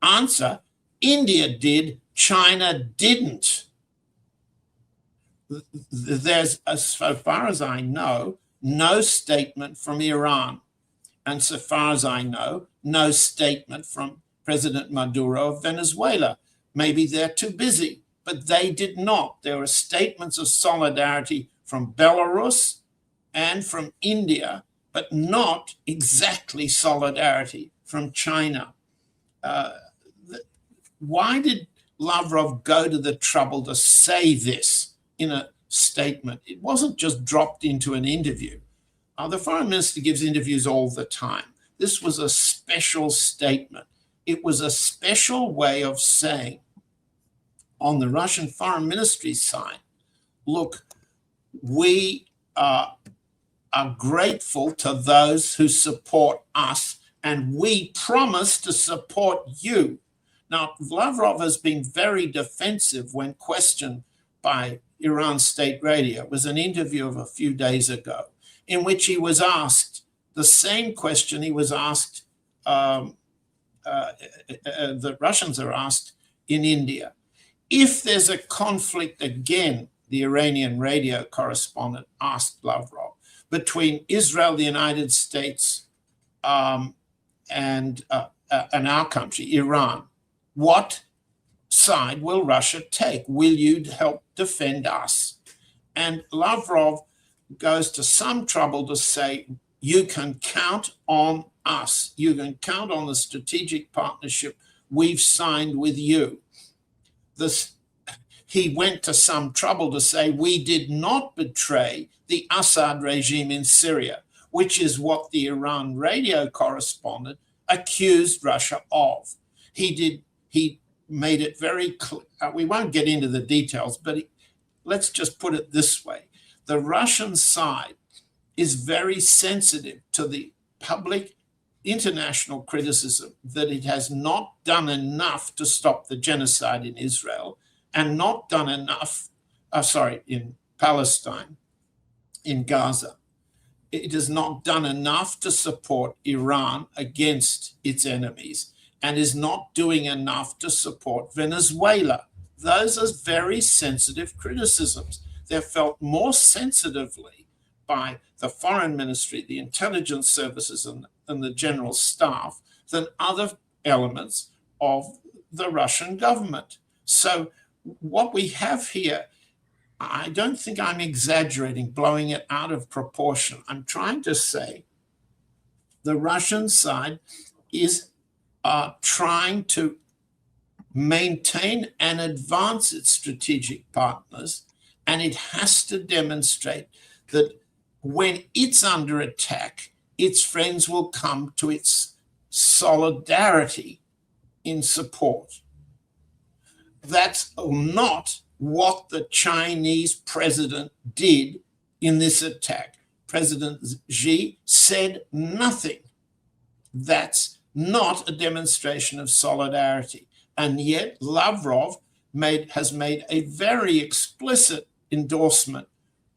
S5: Answer, India did, China didn't. There's, as far as I know, no statement from Iran. And so far as I know, no statement from President Maduro of Venezuela. Maybe they're too busy, but they did not. There were statements of solidarity from Belarus and from India, but not exactly solidarity from China. Why did Lavrov go to the trouble to say this in a statement? It wasn't just dropped into an interview. The foreign minister gives interviews all the time. This was a special statement. It was a special way of saying on the Russian foreign ministry side, look, we are grateful to those who support us, and we promise to support you. Now, Lavrov has been very defensive when questioned by Iran State Radio. It was an interview of a few days ago in which he was asked the same question he was asked, the Russians are asked in India. If there's a conflict again, the Iranian radio correspondent asked Lavrov, between Israel, the United States, and our country, Iran, what side will Russia take? Will you help defend us? And Lavrov goes to some trouble to say, you can count on us. You can count on the strategic partnership we've signed with you. He went to some trouble to say, we did not betray the Assad regime in Syria, which is what the Iran radio correspondent accused Russia of. He made it very clear. We won't get into the details, but let's just put it this way. The Russian side is very sensitive to the public international criticism that it has not done enough to stop the genocide in Israel and not done enough, in Palestine, in Gaza. It has not done enough to support Iran against its enemies and is not doing enough to support Venezuela. Those are very sensitive criticisms. They're felt more sensitively by the foreign ministry, the intelligence services, and the general staff than other elements of the Russian government. So what we have here, I don't think I'm exaggerating, blowing it out of proportion. I'm trying to say the Russian side is trying to maintain and advance its strategic partners And it has to demonstrate that when it's under attack, its friends will come to its solidarity in support. That's not what the Chinese president did in this attack. President Xi said nothing. That's not a demonstration of solidarity. And yet Lavrov has made a very explicit endorsement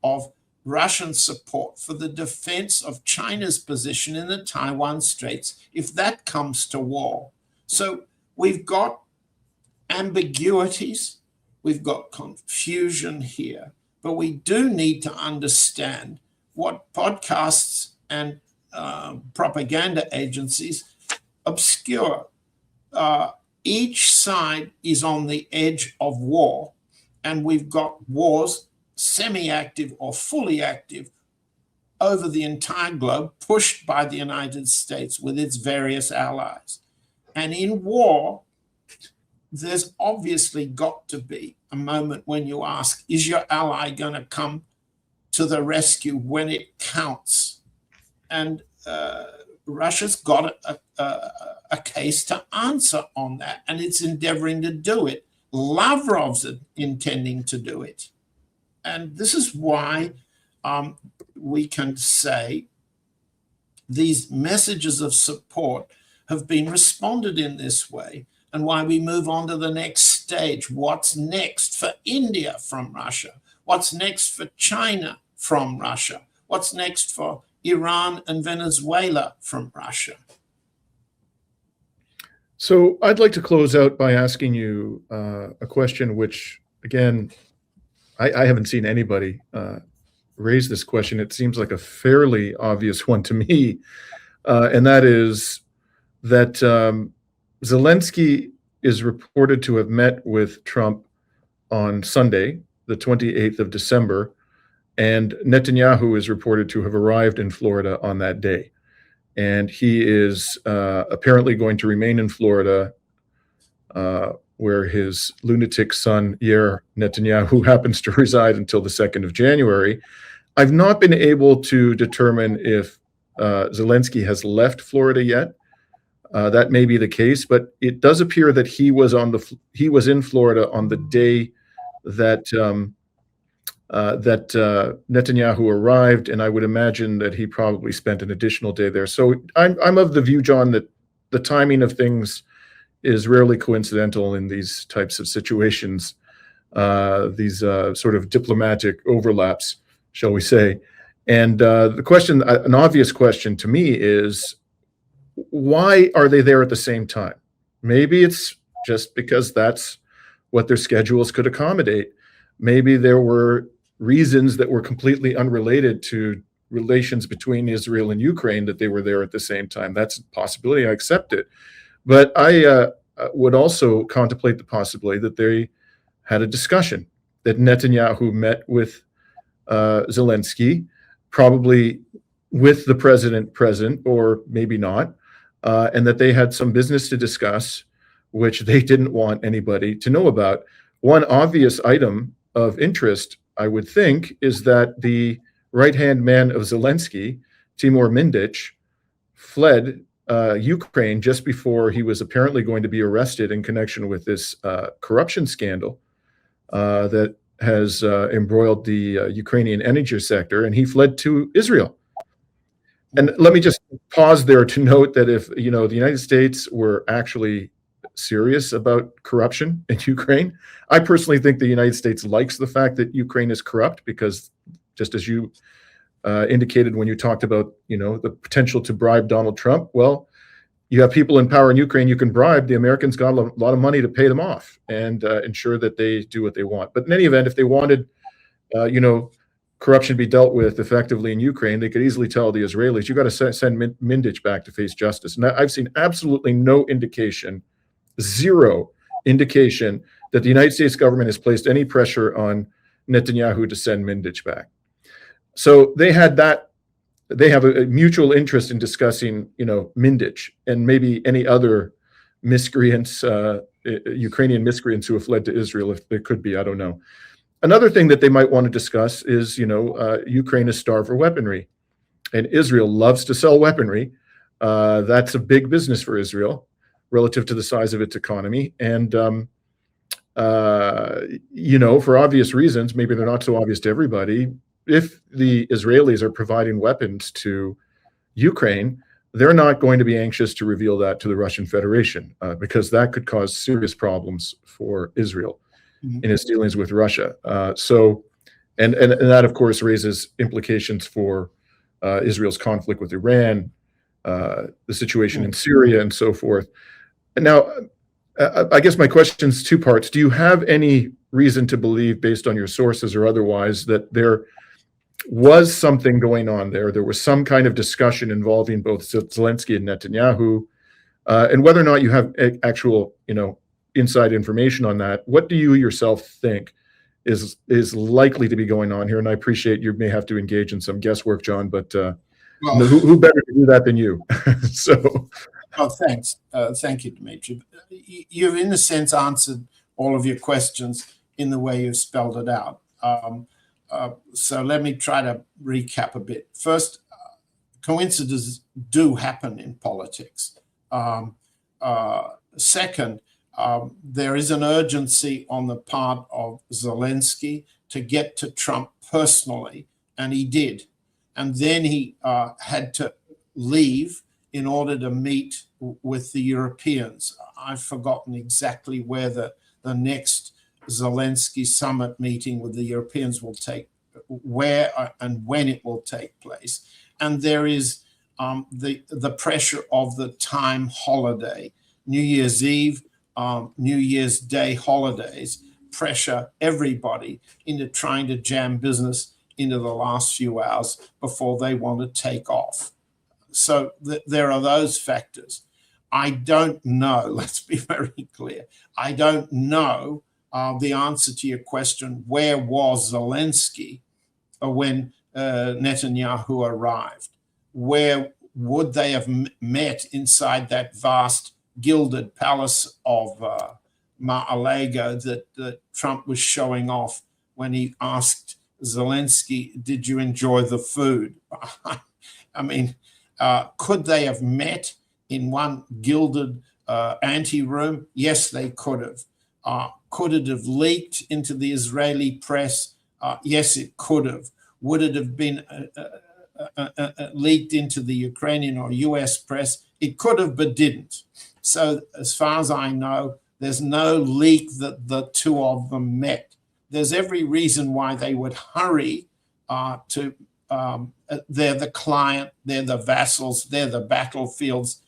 S5: of Russian support for the defense of China's position in the Taiwan Straits if that comes to war. So we've got ambiguities, we've got confusion here, but we do need to understand what podcasts and propaganda agencies obscure. Each side is on the edge of war, and we've got wars, semi-active or fully active, over the entire globe, pushed by the United States with its various allies. And in war, there's obviously got to be a moment when you ask, is your ally going to come to the rescue when it counts? And Russia's got a case to answer on that, and it's endeavoring to do it. Lavrov's intending to do it. And this is why we can say these messages of support have been responded in this way, and why we move on to the next stage. What's next for India from Russia? What's next for China from Russia? What's next for Iran and Venezuela from Russia?
S1: So I'd like to close out by asking you a question which, again, I haven't seen anybody raise this question. It seems like a fairly obvious one to me, and that is that Zelensky is reported to have met with Trump on Sunday, the 28th of December, and Netanyahu is reported to have arrived in Florida on that day. And he is apparently going to remain in Florida, where his lunatic son, Yair Netanyahu, happens to reside until the 2nd of January. I've not been able to determine if Zelensky has left Florida yet. That may be the case, but it does appear that he was in Florida on the day that Netanyahu arrived, and I would imagine that he probably spent an additional day there. So I'm of the view, John, that the timing of things is rarely coincidental in these types of situations, these sort of diplomatic overlaps, shall we say. And the question, an obvious question to me is, why are they there at the same time? Maybe it's just because that's what their schedules could accommodate. Maybe there were reasons that were completely unrelated to relations between Israel and Ukraine that they were there at the same time. That's a possibility. I accept it. But I would also contemplate the possibility that they had a discussion, that Netanyahu met with Zelensky, probably with the president present, or maybe not, and that they had some business to discuss, which they didn't want anybody to know about. One obvious item of interest, I would think, is that the right-hand man of Zelensky, Timur Mindich, fled Ukraine just before he was apparently going to be arrested in connection with this corruption scandal that has embroiled the Ukrainian energy sector, and he fled to Israel. And let me just pause there to note that if the United States were actually serious about corruption in Ukraine, I personally think the United States likes the fact that Ukraine is corrupt, because just as you indicated when you talked about the potential to bribe Donald Trump, well, you have people in power in Ukraine you can bribe. The Americans got a lot of money to pay them off and ensure that they do what they want. But in any event, if they wanted corruption be dealt with effectively in Ukraine, they could easily tell the Israelis, you got to send Mindich back to face justice. And I've seen absolutely no indication, zero indication, that the United States government has placed any pressure on Netanyahu to send Mindich back. So they have a mutual interest in discussing, Mindich and maybe any other miscreants, Ukrainian miscreants who have fled to Israel, if there could be, I don't know. Another thing that they might want to discuss is, Ukraine is starved for weaponry, and Israel loves to sell weaponry. That's a big business for Israel relative to the size of its economy. And, for obvious reasons, maybe they're not so obvious to everybody, if the Israelis are providing weapons to Ukraine, they're not going to be anxious to reveal that to the Russian Federation, because that could cause serious problems for Israel in its dealings with Russia. And that, of course, raises implications for Israel's conflict with Iran, the situation in Syria, and so forth. And now, I guess my question is two parts. Do you have any reason to believe, based on your sources or otherwise, that there was something going on there? There was some kind of discussion involving both Zelensky and Netanyahu, and whether or not you have actual, inside information on that. What do you yourself think is likely to be going on here? And I appreciate you may have to engage in some guesswork, John, but who better to do that than you?
S5: Thanks. Thank you, Dimitri. You've, in a sense, answered all of your questions in the way you've spelled it out. So let me try to recap a bit. First, coincidences do happen in politics. Second, there is an urgency on the part of Zelensky to get to Trump personally, and he did. And then he had to leave in order to meet with the Europeans. I've forgotten exactly where the next Zelensky summit meeting with the Europeans will take, where and when it will take place. And there is the pressure of the time holiday, New Year's Eve, New Year's Day holidays, pressure everybody into trying to jam business into the last few hours before they want to take off. So there are those factors. I don't know, let's be very clear, I don't know the answer to your question, where was Zelensky when Netanyahu arrived? Where would they have met inside that vast gilded palace of Mar-a-Lago that Trump was showing off when he asked Zelensky, did you enjoy the food? I mean, could they have met in one gilded anteroom? Yes, they could have. Could it have leaked into the Israeli press? Yes, it could have. Would it have been leaked into the Ukrainian or US press? It could have, but didn't. So as far as I know, there's no leak that the two of them met. There's every reason why they would hurry to, they're the client, they're the vassals, they're the battlefields,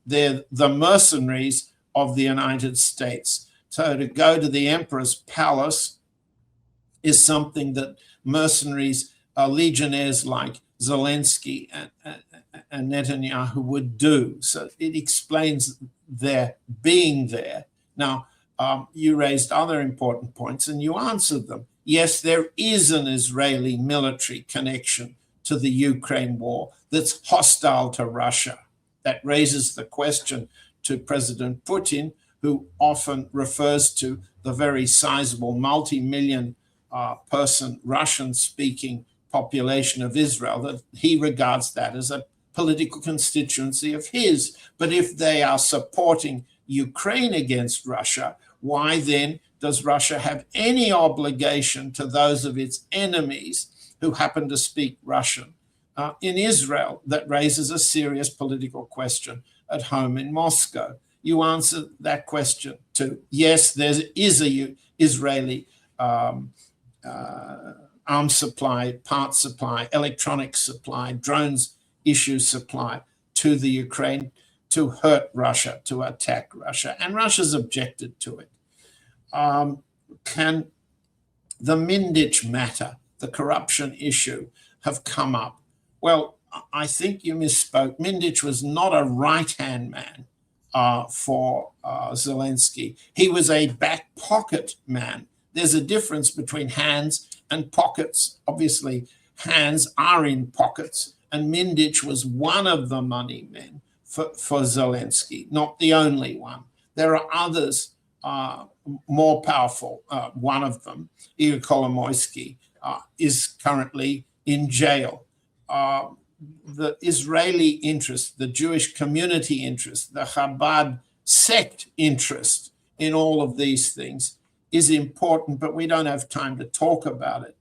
S5: they're the mercenaries of the United States. So to go to the emperor's palace is something that mercenaries, legionnaires like Zelensky and Netanyahu would do. So it explains their being there. Now, you raised other important points and you answered them. Yes, there is an Israeli military connection to the Ukraine war that's hostile to Russia. That raises the question to President Putin, who often refers to the very sizable multi-million person Russian-speaking population of Israel, that he regards that as a political constituency of his. But if they are supporting Ukraine against Russia, why then does Russia have any obligation to those of its enemies who happen to speak Russian in Israel? That raises a serious political question at home in Moscow. You answer that question too. Yes, there is a Israeli arms supply, parts supply, electronic supply, drones issue supply to the Ukraine to hurt Russia, to attack Russia, and Russia's objected to it. Can the Mindich matter, the corruption issue, have come up? Well, I think you misspoke. Mindich was not a right-hand man for Zelensky. He was a back pocket man. There's a difference between hands and pockets. Obviously, hands are in pockets, and Mindich was one of the money men for Zelensky, not the only one. There are others more powerful. One of them, Igor Kolomoisky, is currently in jail. The Israeli interest, the Jewish community interest, the Chabad sect interest in all of these things is important, but we don't have time to talk about it.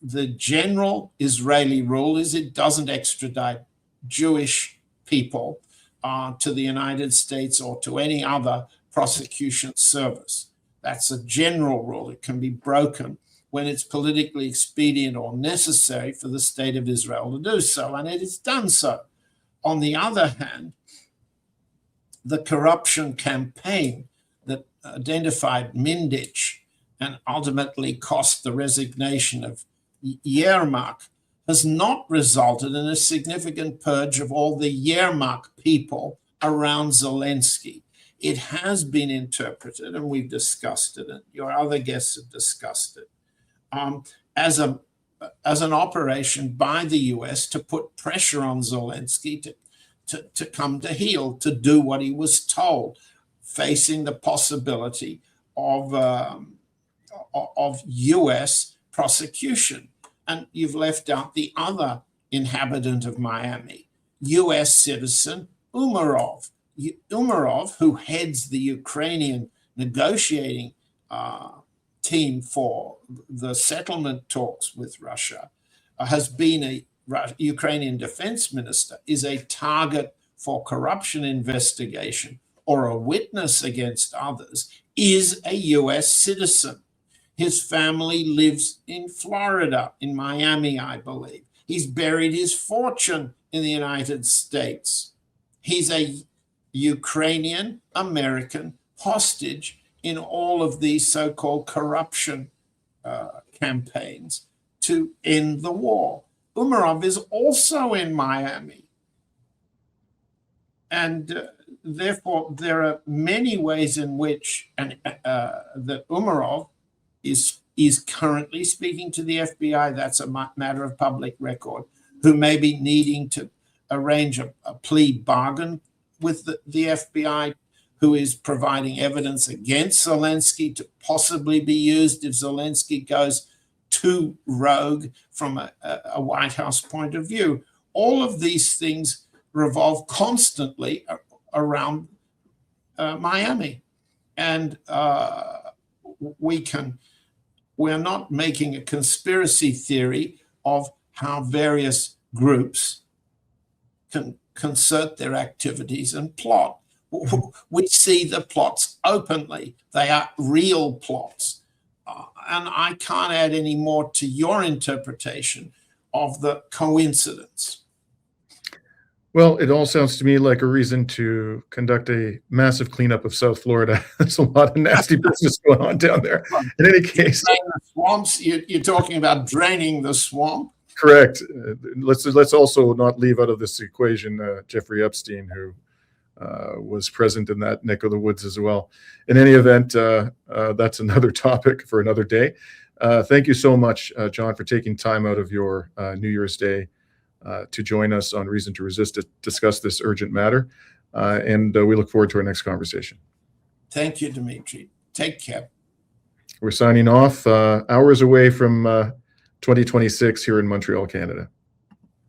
S5: The general Israeli rule is it doesn't extradite Jewish people to the United States or to any other prosecution service. That's a general rule. It can be broken when it's politically expedient or necessary for the state of Israel to do so, and it has done so. On the other hand, the corruption campaign that identified Mindich and ultimately cost the resignation of Yermak has not resulted in a significant purge of all the Yermak people around Zelensky. It has been interpreted, and we've discussed it, and your other guests have discussed it, as an operation by the US to put pressure on Zelensky to come to heel, to do what he was told, facing the possibility of US prosecution. And you've left out the other inhabitant of Miami, US citizen Umarov. Umarov, who heads the Ukrainian negotiating team for the settlement talks with Russia, has been a Ukrainian defense minister, is a target for corruption investigation or a witness against others, is a US citizen. His family lives in Florida, in Miami, I believe. He's buried his fortune in the United States. He's a Ukrainian American hostage in all of these so-called corruption campaigns to end the war. Umarov is also in Miami. And therefore, there are many ways in which that Umarov is currently speaking to the FBI. That's a matter of public record, who may be needing to arrange a plea bargain with the FBI, who is providing evidence against Zelensky to possibly be used if Zelensky goes too rogue from a White House point of view. All of these things revolve constantly around Miami. And we're not making a conspiracy theory of how various groups can concert their activities and plot. We see the plots openly. They are real plots. And I can't add any more to your interpretation of the coincidence.
S1: Well, it all sounds to me like a reason to conduct a massive cleanup of South Florida. There's a lot of nasty business going on down there. In any case,
S5: the swamps. You're talking about draining the swamp.
S1: Correct. Let's also not leave out of this equation Jeffrey Epstein, who was present in that neck of the woods as well. In any event, that's another topic for another day. Thank you so much, John, for taking time out of your New Year's Day to join us on Reason to Resist to discuss this urgent matter. And we look forward to our next conversation.
S5: Thank you, Dimitri. Take care.
S1: We're signing off hours away from 2026 here in Montreal, Canada.